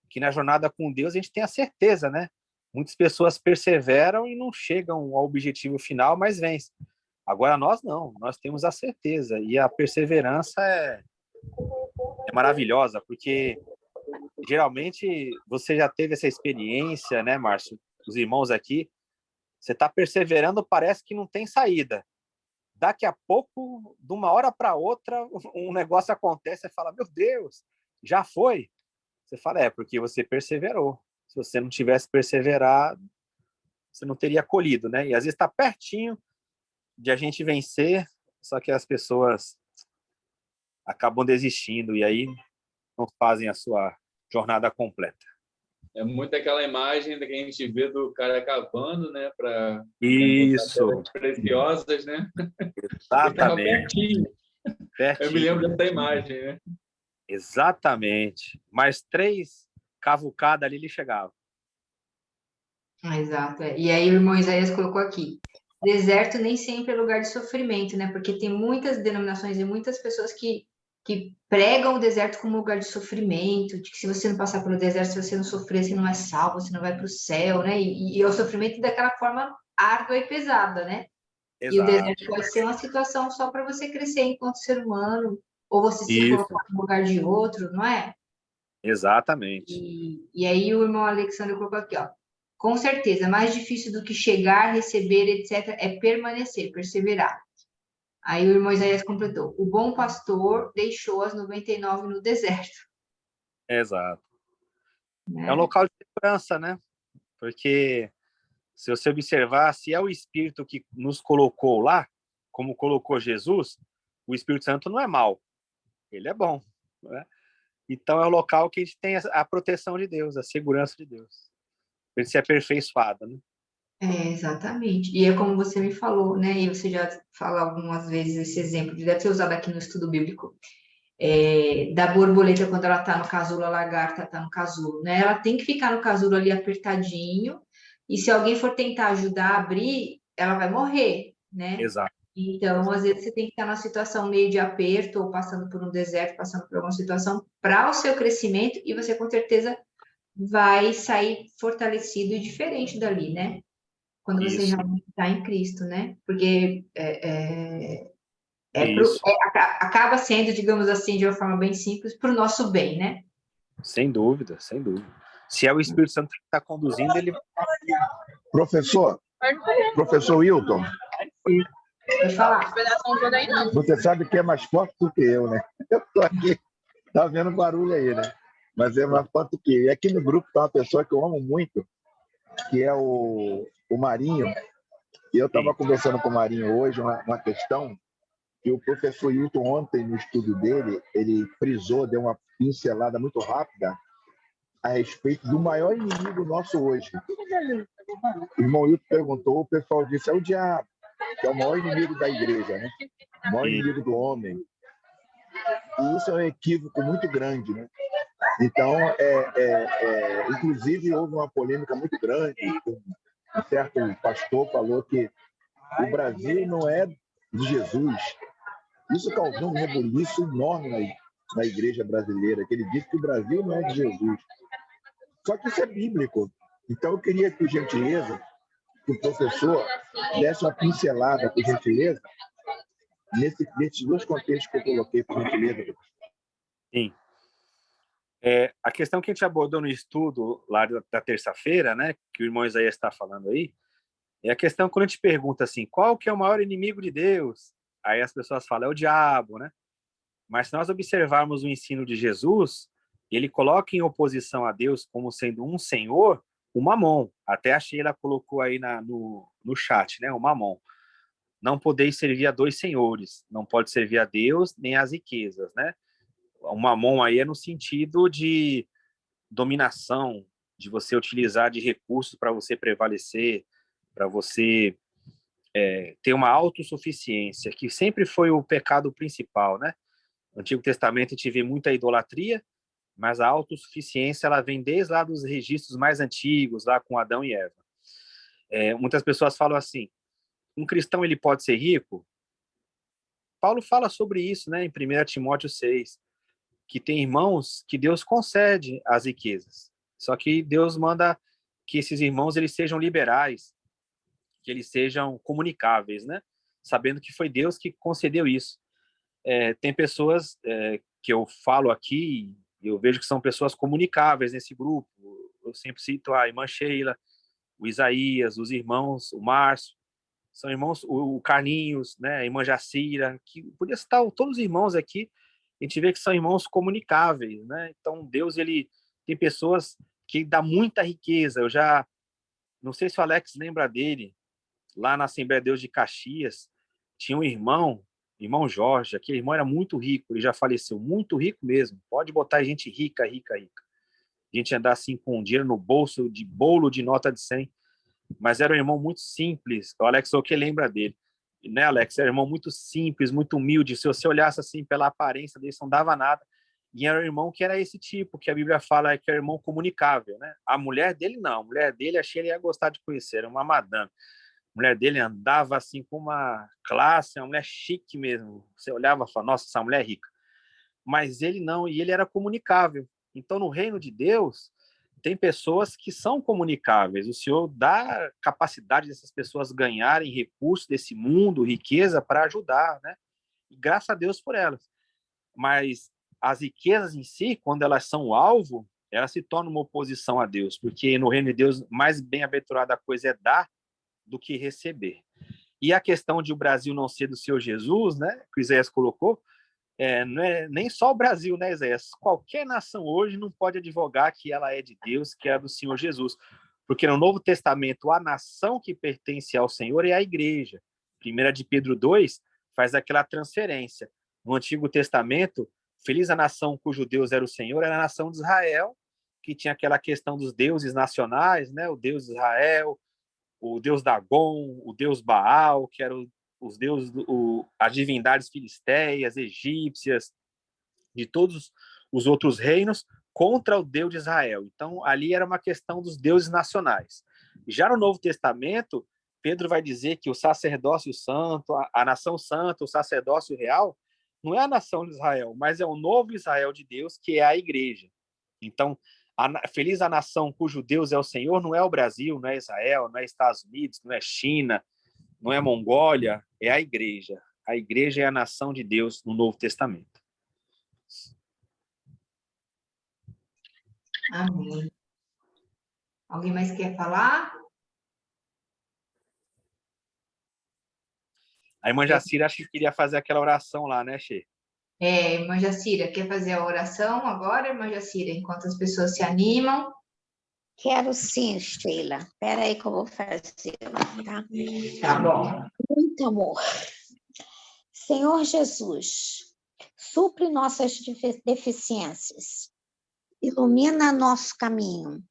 Speaker 3: que na jornada com Deus a gente tem a certeza, né? Muitas pessoas perseveram e não chegam ao objetivo final, mas vencem. Agora nós não, nós temos a certeza e a perseverança é maravilhosa, porque geralmente você já teve essa experiência, né, Márcio? Os irmãos aqui, você está perseverando, parece que não tem saída. Daqui a pouco, de uma hora para outra, um negócio acontece, você fala, meu Deus, já foi? Você fala, porque você perseverou. Se você não tivesse perseverado, você não teria colhido, né? E às vezes está pertinho de a gente vencer, só que as pessoas acabam desistindo e aí não fazem a sua jornada completa.
Speaker 2: É muito aquela imagem que a gente vê do cara cavando, né? Para
Speaker 3: isso,
Speaker 2: preciosas, né?
Speaker 3: Exatamente.
Speaker 2: Ele
Speaker 3: pertinho.
Speaker 2: Eu me lembro dessa imagem, né?
Speaker 3: Exatamente. Mais 3 cavucadas ali ele chegava.
Speaker 1: Exato. E aí o irmão Isaías colocou aqui, deserto nem sempre é lugar de sofrimento, né? Porque tem muitas denominações e muitas pessoas que pregam o deserto como lugar de sofrimento, de que se você não passar pelo deserto, se você não sofrer, você não é salvo, você não vai para o céu, né? E é o sofrimento daquela forma árdua e pesada, né?
Speaker 3: Exato.
Speaker 1: E o deserto pode ser uma situação só para você crescer enquanto ser humano, ou você se colocar no lugar de outro, não é?
Speaker 3: Exatamente.
Speaker 1: E aí o irmão Alexandre colocou aqui, ó. Com certeza, mais difícil do que chegar, receber, etc., é permanecer, perseverar. Aí o irmão Isaías completou. O bom pastor deixou as 99 no deserto.
Speaker 3: Exato.
Speaker 1: Né?
Speaker 3: É um local de segurança, né? Porque se você observar, se é o Espírito que nos colocou lá, como colocou Jesus, o Espírito Santo não é mau. Ele é bom. Né? Então é o local que a gente tem a proteção de Deus, a segurança de Deus. Para ele ser aperfeiçoado, né?
Speaker 1: Exatamente. E é como você me falou, né? E você já fala algumas vezes esse exemplo, deve ser usado aqui no estudo bíblico, da borboleta quando ela está no casulo, a lagarta está no casulo, né? Ela tem que ficar no casulo ali apertadinho, e se alguém for tentar ajudar a abrir, ela vai morrer, né?
Speaker 3: Exato.
Speaker 1: Então, às vezes, você tem que estar numa situação meio de aperto, ou passando por um deserto, passando por alguma situação, para o seu crescimento, e você, com certeza, vai sair fortalecido e diferente dali, né? Quando você realmente está em Cristo, né? Porque
Speaker 3: Isso,
Speaker 1: Acaba sendo, digamos assim, de uma forma bem simples, para o nosso bem, né?
Speaker 3: sem dúvida, sem dúvida. Se é o Espírito Santo que está conduzindo, ele...
Speaker 4: Professor, professor Wilton,
Speaker 1: Pode falar.
Speaker 4: você sabe que é mais forte do que eu, né? Eu tô aqui, tá vendo barulho aí, né? Mas é mais forte do que eu. E aqui no grupo tá uma pessoa que eu amo muito, que é o Marinho. E eu estava conversando com o Marinho hoje uma questão que o professor Hilton ontem, no estudo dele, ele frisou, deu uma pincelada muito rápida a respeito do maior inimigo nosso hoje. O irmão Hilton perguntou, o pessoal disse, é o diabo, que é o maior inimigo da igreja, né? O maior inimigo do homem. E isso é um equívoco muito grande, né? Então, inclusive, houve uma polêmica muito grande. Um certo pastor falou que o Brasil não é de Jesus. Isso causou um rebuliço enorme na igreja brasileira, que ele disse que o Brasil não é de Jesus. Só que isso é bíblico. Então, eu queria, por gentileza, que o professor desse uma pincelada, por gentileza, nesses dois contextos que eu coloquei, por gentileza.
Speaker 3: Sim. A questão que a gente abordou no estudo lá da terça-feira, né, que o irmão Isaías está falando aí, é a questão quando a gente pergunta assim, qual que é o maior inimigo de Deus? Aí as pessoas falam, é o diabo, né? Mas se nós observarmos o ensino de Jesus, ele coloca em oposição a Deus como sendo um senhor, o mamon. Até a Sheila colocou aí no chat, né, o mamon. Não podeis servir a dois senhores, não pode servir a Deus nem às riquezas, né? O mamon aí é no sentido de dominação, de você utilizar de recursos para você prevalecer, para você ter uma autossuficiência, que sempre foi o pecado principal, né? No Antigo Testamento a gente vê muita idolatria, mas a autossuficiência ela vem desde lá dos registros mais antigos, lá com Adão e Eva. Muitas pessoas falam assim, um cristão ele pode ser rico? Paulo fala sobre isso, né, em 1 Timóteo 6, que tem irmãos que Deus concede as riquezas. Só que Deus manda que esses irmãos eles sejam liberais, que eles sejam comunicáveis, né? Sabendo que foi Deus que concedeu isso. Tem pessoas que eu falo aqui, eu vejo que são pessoas comunicáveis nesse grupo. Eu sempre cito a irmã Sheila, o Isaías, os irmãos, o Márcio, são irmãos, o Carlinhos, né, a irmã Jacira, que podia citar todos os irmãos aqui, a gente vê que são irmãos comunicáveis, né? Então Deus ele tem pessoas que dá muita riqueza. Eu já não sei se o Alex lembra dele, lá na Assembleia de Deus de Caxias, tinha um irmão Jorge, aquele irmão era muito rico, ele já faleceu, muito rico mesmo. Pode botar gente rica, rica, rica. A gente andar assim com dinheiro no bolso, de bolo de nota de 100, mas era um irmão muito simples. O Alex o que lembra dele, né, Alex? Era um irmão muito simples, muito humilde. Se você olhasse assim pela aparência dele, não dava nada. E era um irmão que era esse tipo, que a Bíblia fala que era um irmão comunicável, né? A mulher dele não, a mulher dele achei ele ia gostar de conhecer, era uma madame. A mulher dele andava assim com uma classe, uma mulher chique mesmo. Você olhava e falava, nossa, essa mulher é rica. Mas ele não, e ele era comunicável. Então, no reino de Deus, tem pessoas que são comunicáveis. O Senhor dá capacidade dessas pessoas ganharem recursos desse mundo, riqueza, para ajudar, né? E graças a Deus por elas. Mas as riquezas em si, quando elas são o alvo, elas se tornam uma oposição a Deus, porque no reino de Deus, mais bem-aventurada a coisa é dar do que receber. E a questão de o Brasil não ser do Senhor Jesus, né, que o Isaías colocou, não é nem só o Brasil, né, Isaías? Qualquer nação hoje não pode advogar que ela é de Deus, que é do Senhor Jesus. Porque no Novo Testamento, a nação que pertence ao Senhor é a igreja. 1 de Pedro 2 faz aquela transferência. No Antigo Testamento, feliz a nação cujo Deus era o Senhor, era a nação de Israel, que tinha aquela questão dos deuses nacionais, né? O Deus de Israel, o Deus Dagon, o Deus Baal, que eram os deuses, as divindades filisteias, egípcias, de todos os outros reinos, contra o Deus de Israel. Então, ali era uma questão dos deuses nacionais. Já no Novo Testamento, Pedro vai dizer que o sacerdócio santo, a nação santa, o sacerdócio real, não é a nação de Israel, mas é o novo Israel de Deus, que é a igreja. Então, feliz a nação cujo Deus é o Senhor, não é o Brasil, não é Israel, não é Estados Unidos, não é China, não é Mongólia, é a igreja. a igreja e a nação de Deus no Novo Testamento.
Speaker 1: Amém. Alguém mais quer falar?
Speaker 3: A irmã Jacira acho que queria fazer aquela oração lá, né, Xê?
Speaker 1: Irmã Jacira, quer fazer a oração agora, irmã Jacira, enquanto as pessoas se animam?
Speaker 5: Quero sim, Sheila. Espera aí que eu vou fazer, tá?
Speaker 1: Tá bom.
Speaker 5: Muito amor. Senhor Jesus, supre nossas deficiências, ilumina nosso caminho,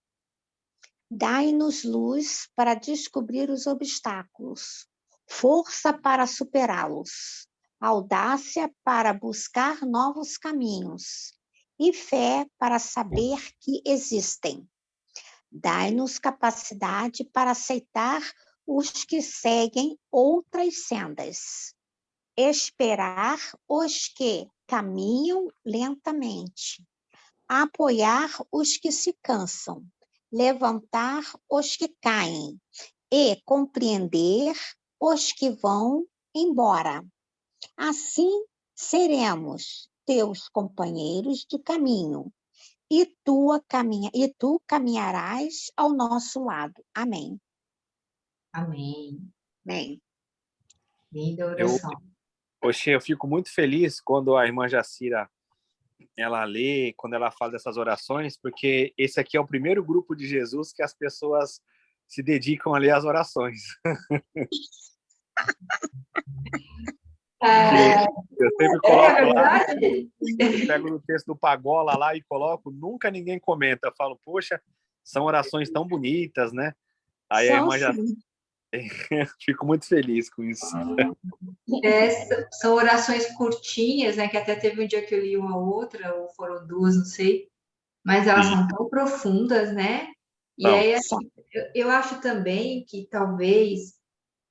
Speaker 5: dai-nos luz para descobrir os obstáculos, força para superá-los, audácia para buscar novos caminhos e fé para saber que existem. Dai-nos capacidade para aceitar os que seguem outras sendas, esperar os que caminham lentamente, apoiar os que se cansam, levantar os que caem e compreender os que vão embora. Assim seremos teus companheiros de caminho e tu caminharás ao nosso lado. Amém.
Speaker 1: Amém.
Speaker 5: Amém.
Speaker 1: Linda oração.
Speaker 3: Eu fico muito feliz quando a irmã Jacira ela lê, quando ela fala dessas orações, porque esse aqui é o primeiro grupo de Jesus que as pessoas se dedicam a ler as orações. Eu sempre coloco lá, eu pego no texto do Pagola lá e coloco, nunca ninguém comenta. Eu falo, poxa, são orações tão bonitas, né? Aí a irmã já fico muito feliz com isso.
Speaker 1: São orações curtinhas, né? Que até teve um dia que eu li uma outra, ou foram duas, não sei. Mas elas são tão profundas, né? E aí, assim, eu acho também que talvez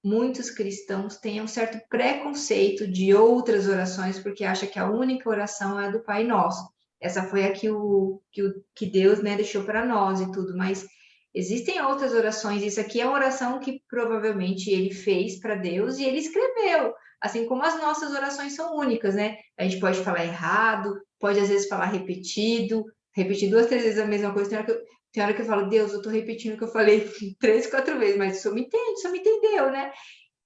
Speaker 1: muitos cristãos tenham um certo preconceito de outras orações, porque acha que a única oração é a do Pai Nosso. Essa foi a que Deus, né, deixou para nós e tudo, mas existem outras orações. Isso aqui é uma oração que provavelmente ele fez para Deus e ele escreveu, assim como as nossas orações são únicas, né? A gente pode falar errado, pode às vezes falar repetido, repetir 2, 3 vezes a mesma coisa. Tem hora que eu falo, Deus, eu estou repetindo o que eu falei 3, 4 vezes, mas o senhor me entende, o senhor me entendeu, né?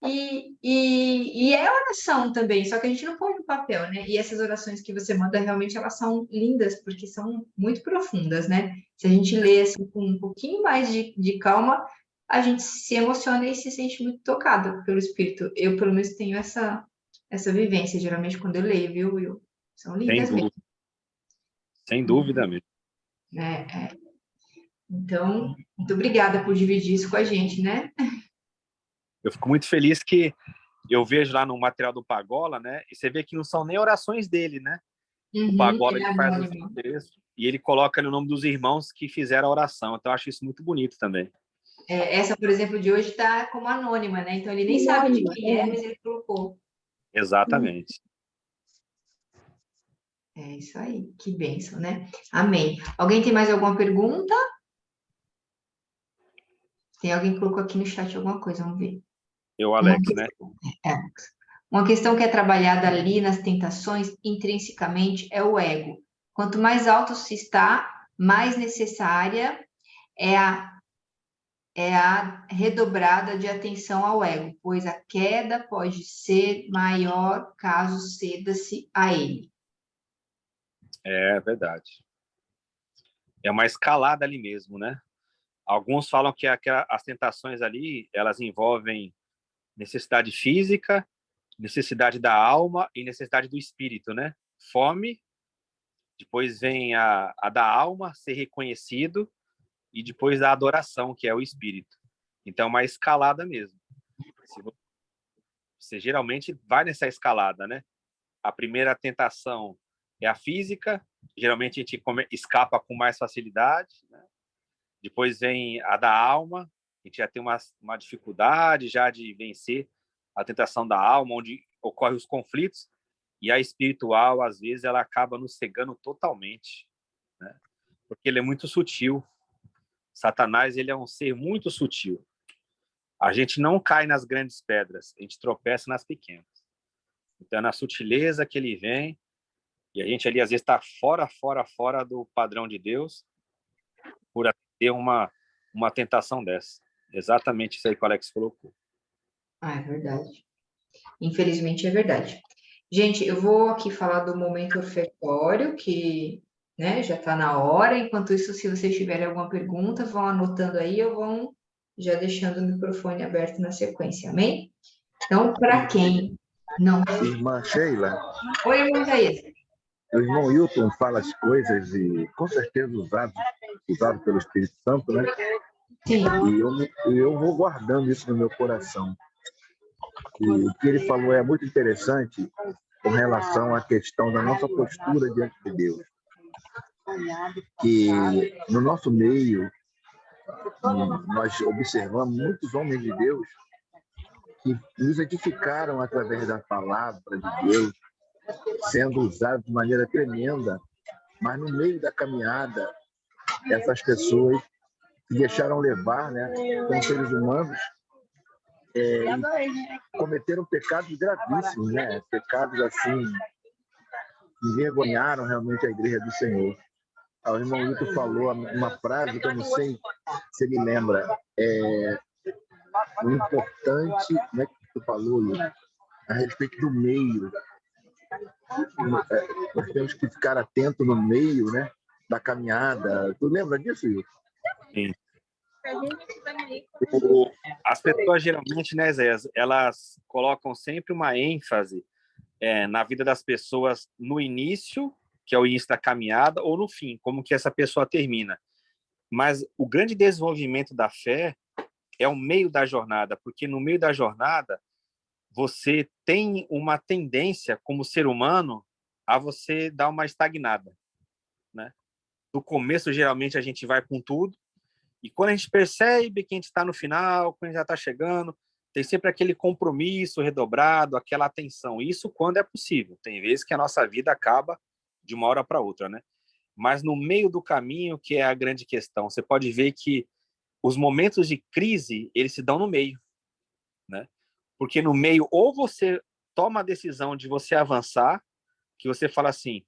Speaker 1: E é oração também, só que a gente não põe no papel, né? E essas orações que você manda, realmente, elas são lindas, porque são muito profundas, né? Se a gente lê assim, com um pouquinho mais de calma, a gente se emociona e se sente muito tocado pelo Espírito. Eu, pelo menos, tenho essa vivência, geralmente, quando eu leio, viu, Will? São lindas mesmo.
Speaker 3: Sem dúvida mesmo.
Speaker 1: Então, muito obrigada por dividir isso com a gente, né?
Speaker 3: Eu fico muito feliz que eu vejo lá no material do Pagola, né? E você vê que não são nem orações dele, né? O Pagola ele faz os textos e ele coloca no nome dos irmãos que fizeram a oração. Então, eu acho isso muito bonito também.
Speaker 1: Essa, por exemplo, de hoje está como anônima, né? Então, ele nem sabe de quem é, mas ele colocou.
Speaker 3: Exatamente.
Speaker 1: É isso aí, que bênção, né? Amém. Alguém tem mais alguma pergunta? Tem alguém que colocou aqui no chat alguma coisa, vamos ver.
Speaker 3: Eu, Alex, né?
Speaker 1: Uma questão que é trabalhada ali nas tentações, intrinsecamente, é o ego. Quanto mais alto se está, mais necessária é a redobrada de atenção ao ego, pois a queda pode ser maior caso ceda-se a ele.
Speaker 3: É verdade. É uma escalada ali mesmo, né? Alguns falam que as tentações ali, elas envolvem necessidade física, necessidade da alma e necessidade do espírito, né? Fome, depois vem a da alma, ser reconhecido, e depois a adoração, que é o espírito. Então, é uma escalada mesmo. Você geralmente vai nessa escalada, né? A primeira tentação é a física, geralmente a gente escapa com mais facilidade, né? Depois vem a da alma, a gente já tem uma dificuldade já de vencer a tentação da alma, onde ocorrem os conflitos, e a espiritual, às vezes, ela acaba nos cegando totalmente, né? Porque ele é muito sutil. Satanás, ele é um ser muito sutil. A gente não cai nas grandes pedras, a gente tropeça nas pequenas. Então, é na sutileza que ele vem, e a gente ali, às vezes, está fora do padrão de Deus, por ter uma tentação dessa. Exatamente isso aí que o Alex colocou.
Speaker 1: Ah, é verdade. Infelizmente é verdade. Gente, eu vou aqui falar do momento ofertório, que, né, já está na hora. Enquanto isso, se vocês tiverem alguma pergunta, vão anotando aí ou vão já deixando o microfone aberto na sequência, amém? Então, para quem não...
Speaker 4: Irmã Sheila,
Speaker 1: Oi, irmão Isaías.
Speaker 4: o irmão Wilton fala as coisas e com certeza usado pelo Espírito Santo, né?
Speaker 1: Sim,
Speaker 4: E eu vou guardando isso no meu coração. E o que ele falou é muito interessante com relação à questão da nossa postura diante de Deus. Que no nosso meio, nós observamos muitos homens de Deus que nos edificaram através da palavra de Deus, sendo usados de maneira tremenda, mas no meio da caminhada, essas pessoas se deixaram levar, né, como seres humanos, e cometeram pecados gravíssimos, né? Pecados assim, que envergonharam realmente a igreja do Senhor. O irmão Lito falou uma frase que eu não sei se ele lembra. O importante, né, que tu falou, Lito, a respeito do meio. Nós temos que ficar atento no meio, né, da caminhada. Tu lembra disso, Lito?
Speaker 3: Sim. As pessoas geralmente, né, Zé, elas colocam sempre uma ênfase na vida das pessoas no início, que é o início da caminhada, ou no fim, como que essa pessoa termina. Mas o grande desenvolvimento da fé é o meio da jornada, porque no meio da jornada você tem uma tendência, como ser humano, a você dar uma estagnada, né? No começo, geralmente, a gente vai com tudo, e quando a gente percebe que a gente está no final, quando a gente já está chegando, tem sempre aquele compromisso redobrado, aquela atenção. Isso quando é possível. Tem vezes que a nossa vida acaba de uma hora para outra, né? Mas no meio do caminho que é a grande questão. Você pode ver que os momentos de crise, eles se dão no meio, né? Porque no meio, ou você toma a decisão de você avançar, que você fala assim,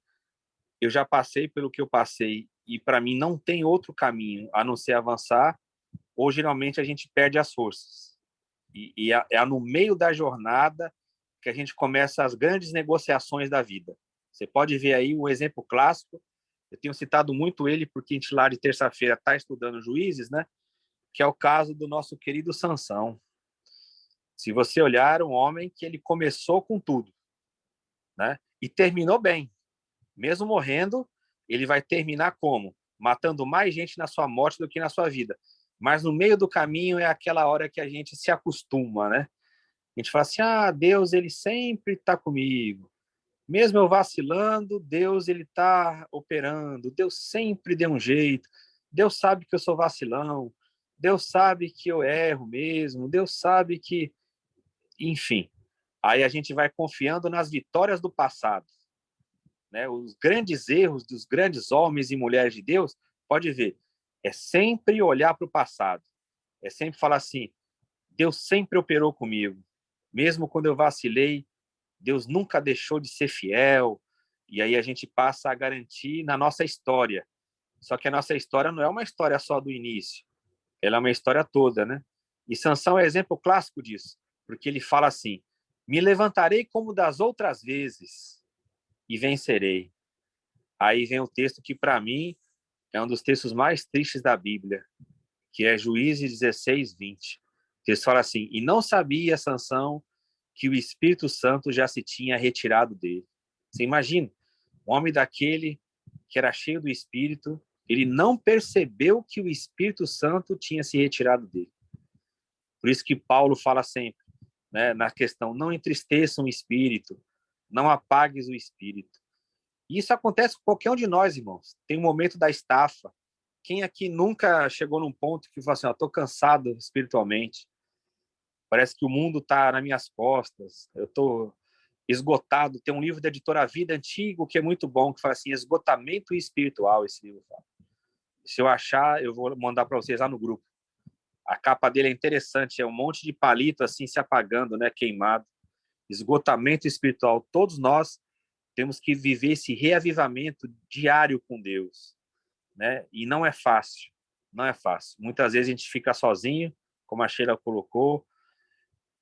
Speaker 3: eu já passei pelo que eu passei e para mim não tem outro caminho a não ser avançar, ou geralmente a gente perde as forças. E é no meio da jornada que a gente começa as grandes negociações da vida. Você pode ver aí um exemplo clássico, eu tenho citado muito ele porque a gente lá de terça-feira está estudando Juízes, né? Que é o caso do nosso querido Sansão. Se você olhar, um homem que ele começou com tudo, né? E terminou bem. Mesmo morrendo, ele vai terminar como? Matando mais gente na sua morte do que na sua vida. Mas no meio do caminho é aquela hora que a gente se acostuma, né? A gente fala assim, Deus, ele sempre está comigo. Mesmo eu vacilando, Deus, ele está operando. Deus sempre deu um jeito. Deus sabe que eu sou vacilão. Deus sabe que eu erro mesmo. Deus sabe que... Enfim, aí a gente vai confiando nas vitórias do passado, né? Os grandes erros dos grandes homens e mulheres de Deus, pode ver, é sempre olhar para o passado. É sempre falar assim, Deus sempre operou comigo. Mesmo quando eu vacilei, Deus nunca deixou de ser fiel. E aí a gente passa a garantir na nossa história. Só que a nossa história não é uma história só do início. Ela é uma história toda, né? E Sansão é exemplo clássico disso. Porque ele fala assim, me levantarei como das outras vezes e vencerei. Aí vem o texto que, para mim, é um dos textos mais tristes da Bíblia, que é Juízes 16, 20. O texto fala assim, e não sabia Sansão que o Espírito Santo já se tinha retirado dele. Você imagina, um homem daquele que era cheio do Espírito, ele não percebeu que o Espírito Santo tinha se retirado dele. Por isso que Paulo fala sempre, né, na questão, não entristeçam o Espírito, não apagues o Espírito. E isso acontece com qualquer um de nós, irmãos. Tem um momento da estafa. Quem aqui nunca chegou num ponto que fala assim, estou cansado espiritualmente, parece que o mundo está nas minhas costas, eu estou esgotado. Tem um livro da editora Vida antigo que é muito bom, que fala assim, esgotamento espiritual, esse livro fala. Se eu achar, eu vou mandar para vocês lá no grupo. A capa dele é interessante, é um monte de palito assim se apagando, né, queimado. esgotamento espiritual. Todos nós temos que viver esse reavivamento diário com Deus, né? E não é fácil, não é fácil. Muitas vezes a gente fica sozinho, como a Sheila colocou,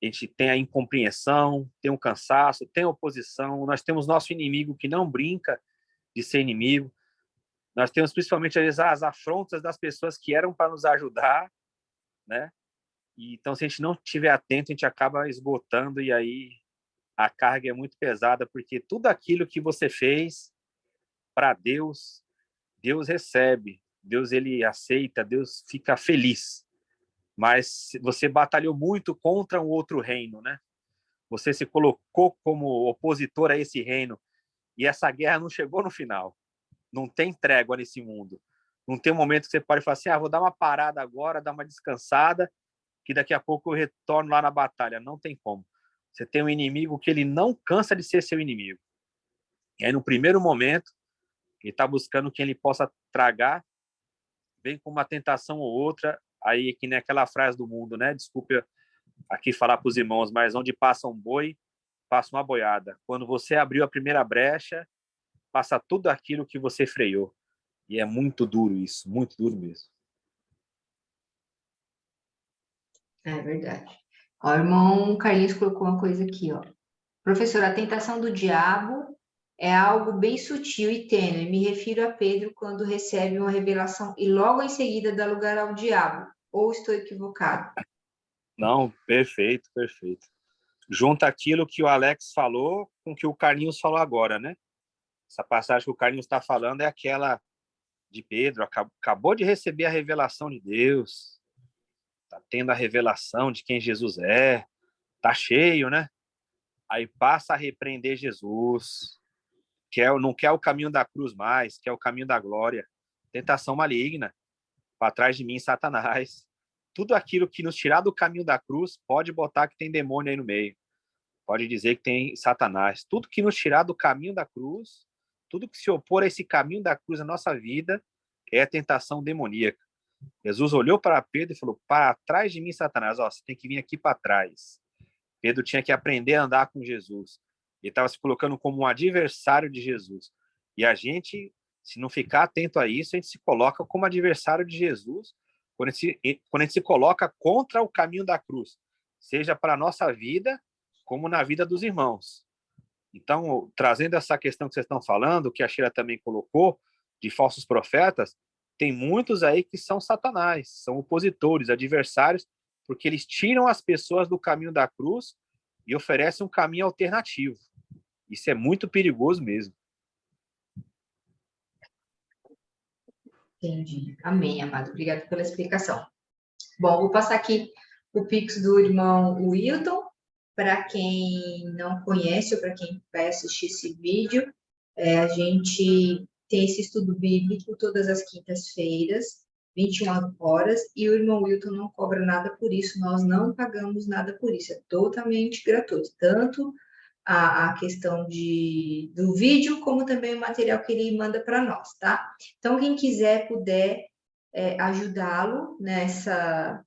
Speaker 3: a gente tem a incompreensão, tem o cansaço, tem a oposição, nós temos nosso inimigo que não brinca de ser inimigo, nós temos principalmente às vezes as afrontas das pessoas que eram para nos ajudar, né? E, então, se a gente não estiver atento, a gente acaba esgotando e aí a carga é muito pesada, porque tudo aquilo que você fez para Deus, Deus recebe, Deus ele aceita, Deus fica feliz. Mas você batalhou muito contra um outro reino, né? Você se colocou como opositor a esse reino e essa guerra não chegou no final. Não tem trégua nesse mundo. Não tem um momento que você pode falar assim, vou dar uma parada agora, dar uma descansada, que daqui a pouco eu retorno lá na batalha. Não tem como. Você tem um inimigo que ele não cansa de ser seu inimigo. E aí, no primeiro momento, ele está buscando quem ele possa tragar, vem com uma tentação ou outra, aí que nem aquela frase do mundo, né? Desculpe aqui falar para os irmãos, mas onde passa um boi, passa uma boiada. Quando você abriu a primeira brecha, passa tudo aquilo que você freou. E é muito duro isso, muito duro mesmo.
Speaker 1: É verdade. Ó, o irmão Carlinhos colocou uma coisa aqui, ó. Professor, a tentação do diabo é algo bem sutil e tênue. Me refiro a Pedro quando recebe uma revelação e logo em seguida dá lugar ao diabo. Ou estou equivocado?
Speaker 3: Não, perfeito, perfeito. Junta aquilo que o Alex falou com o que o Carlinhos falou agora, né? Essa passagem que o Carlinhos está falando é aquela de Pedro, acabou de receber a revelação de Deus, está tendo a revelação de quem Jesus é, está cheio, né? Aí passa a repreender Jesus, não quer o caminho da cruz mais, quer o caminho da glória. Tentação maligna, para trás de mim, Satanás. Tudo aquilo que nos tirar do caminho da cruz, pode botar que tem demônio aí no meio. Pode dizer que tem Satanás. Tudo que nos tirar do caminho da cruz, tudo que se opor a esse caminho da cruz na nossa vida, é a tentação demoníaca. Jesus olhou para Pedro e falou, para trás de mim, Satanás, você tem que vir aqui para trás. Pedro tinha que aprender a andar com Jesus. Ele estava se colocando como um adversário de Jesus. E a gente, se não ficar atento a isso, a gente se coloca como adversário de Jesus quando a gente se coloca contra o caminho da cruz, seja para a nossa vida, como na vida dos irmãos. Então, trazendo essa questão que vocês estão falando, que a Sheila também colocou, de falsos profetas, tem muitos aí que são Satanás, são opositores, adversários, porque eles tiram as pessoas do caminho da cruz e oferecem um caminho alternativo. Isso é muito perigoso mesmo.
Speaker 1: Entendi. Amém, amado. Obrigada pela explicação. Bom, vou passar aqui o Pix do irmão Wilton. Para quem não conhece ou para quem vai assistir esse vídeo, a gente tem esse estudo bíblico todas as quintas-feiras, 21 horas, e o irmão Wilton não cobra nada por isso, nós não pagamos nada por isso, é totalmente gratuito, tanto a questão do vídeo, como também o material que ele manda para nós, tá? Então, quem quiser, puder ajudá-lo nessa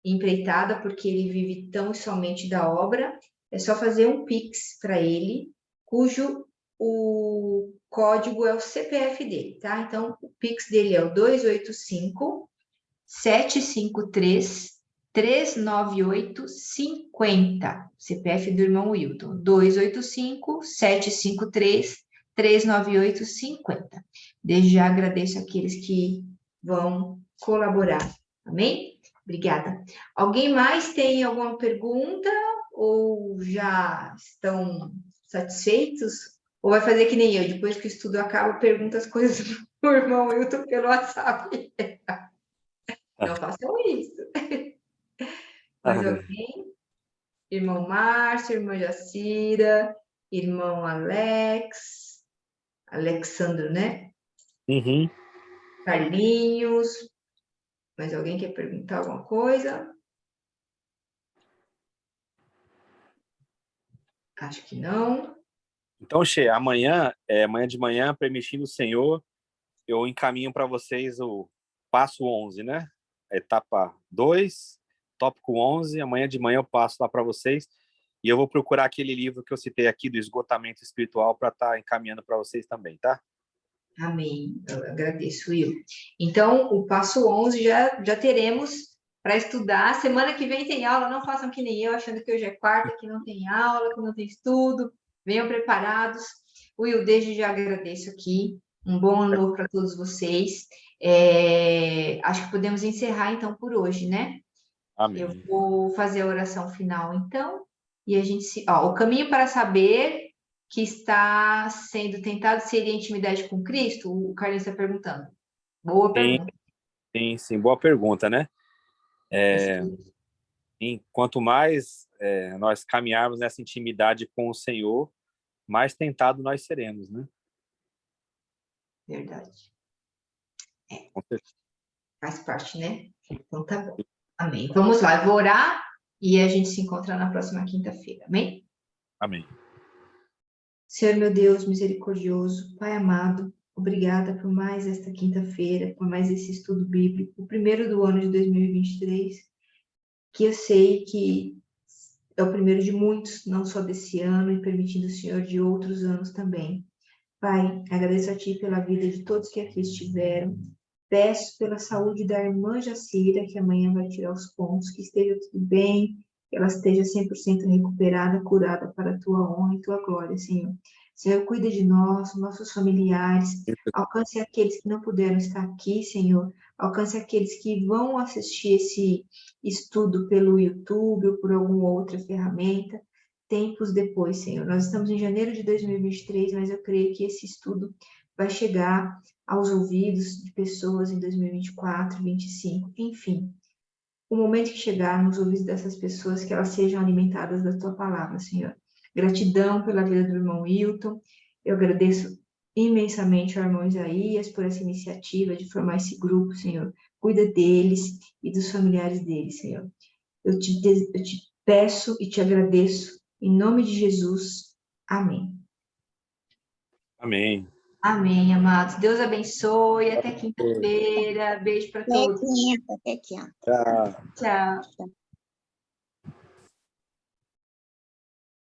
Speaker 1: empreitada, porque ele vive tão somente da obra, é só fazer um Pix para ele, cujo o código é o CPF dele, tá? Então, o Pix dele é o 285-753-398-50, CPF do irmão Wilton, 285-753-398-50. Desde já agradeço àqueles que vão colaborar, amém? Obrigada. Alguém mais tem alguma pergunta? Ou já estão satisfeitos? Ou vai fazer que nem eu, depois que o estudo acaba, pergunta as coisas para o irmão Wilton pelo WhatsApp. Não façam isso. Mais alguém? Irmão Márcio, irmã Jacira, irmão Alex, Alexandro, né?
Speaker 3: Uhum.
Speaker 1: Carlinhos. Mais alguém quer perguntar alguma coisa? Acho que não.
Speaker 3: Então, amanhã de manhã, permitindo o Senhor, eu encaminho para vocês o passo 11, né? Etapa 2, tópico 11. Amanhã de manhã eu passo lá para vocês. E eu vou procurar aquele livro que eu citei aqui, do esgotamento espiritual, para estar encaminhando para vocês também, tá?
Speaker 1: Amém. Eu agradeço, Will. Então, o passo 11 já teremos para estudar. Semana que vem tem aula, não façam que nem eu, achando que hoje é quarta, que não tem aula, que não tem estudo. Venham preparados. Will, desde já agradeço aqui. Um bom ano novo para todos vocês. Acho que podemos encerrar, então, por hoje, né?
Speaker 3: Amém.
Speaker 1: Eu vou fazer a oração final, então, e a gente se... Ó, o caminho para saber que está sendo tentado seria a intimidade com Cristo? O Carlinhos está perguntando. Boa pergunta.
Speaker 3: Sim, boa pergunta, né? Quanto mais nós caminharmos nessa intimidade com o Senhor, mais tentado nós seremos, né?
Speaker 1: Verdade.
Speaker 3: Com certeza.
Speaker 1: Faz parte, né? Então tá bom. Amém. Vamos lá, eu vou orar e a gente se encontra na próxima quinta-feira. Amém?
Speaker 3: Amém.
Speaker 1: Senhor meu Deus, misericordioso, Pai amado, obrigada por mais esta quinta-feira, por mais esse estudo bíblico, o primeiro do ano de 2023, que eu sei que é o primeiro de muitos, não só desse ano, e permitindo o Senhor de outros anos também. Pai, agradeço a Ti pela vida de todos que aqui estiveram. Peço pela saúde da irmã Jacira, que amanhã vai tirar os pontos, que esteja tudo bem, que ela esteja 100% recuperada, curada para a Tua honra e Tua glória, Senhor. Senhor, cuida de nós, nossos familiares, alcance aqueles que não puderam estar aqui, Senhor, alcance aqueles que vão assistir esse estudo pelo YouTube ou por alguma outra ferramenta, tempos depois, Senhor. Nós estamos em janeiro de 2023, mas eu creio que esse estudo vai chegar aos ouvidos de pessoas em 2024, 2025, enfim. O momento que chegar nos ouvidos dessas pessoas, que elas sejam alimentadas da Tua palavra, Senhor. Gratidão pela vida do irmão Wilton. Eu agradeço imensamente ao irmão Isaías por essa iniciativa de formar esse grupo, Senhor. Cuida deles e dos familiares deles, Senhor. Eu te peço e te agradeço, em nome de Jesus. Amém.
Speaker 3: Amém.
Speaker 1: Amém, amados. Deus abençoe. Até quinta-feira. Beijo para todos.
Speaker 5: Até quinta.
Speaker 3: Tchau.
Speaker 1: Tchau.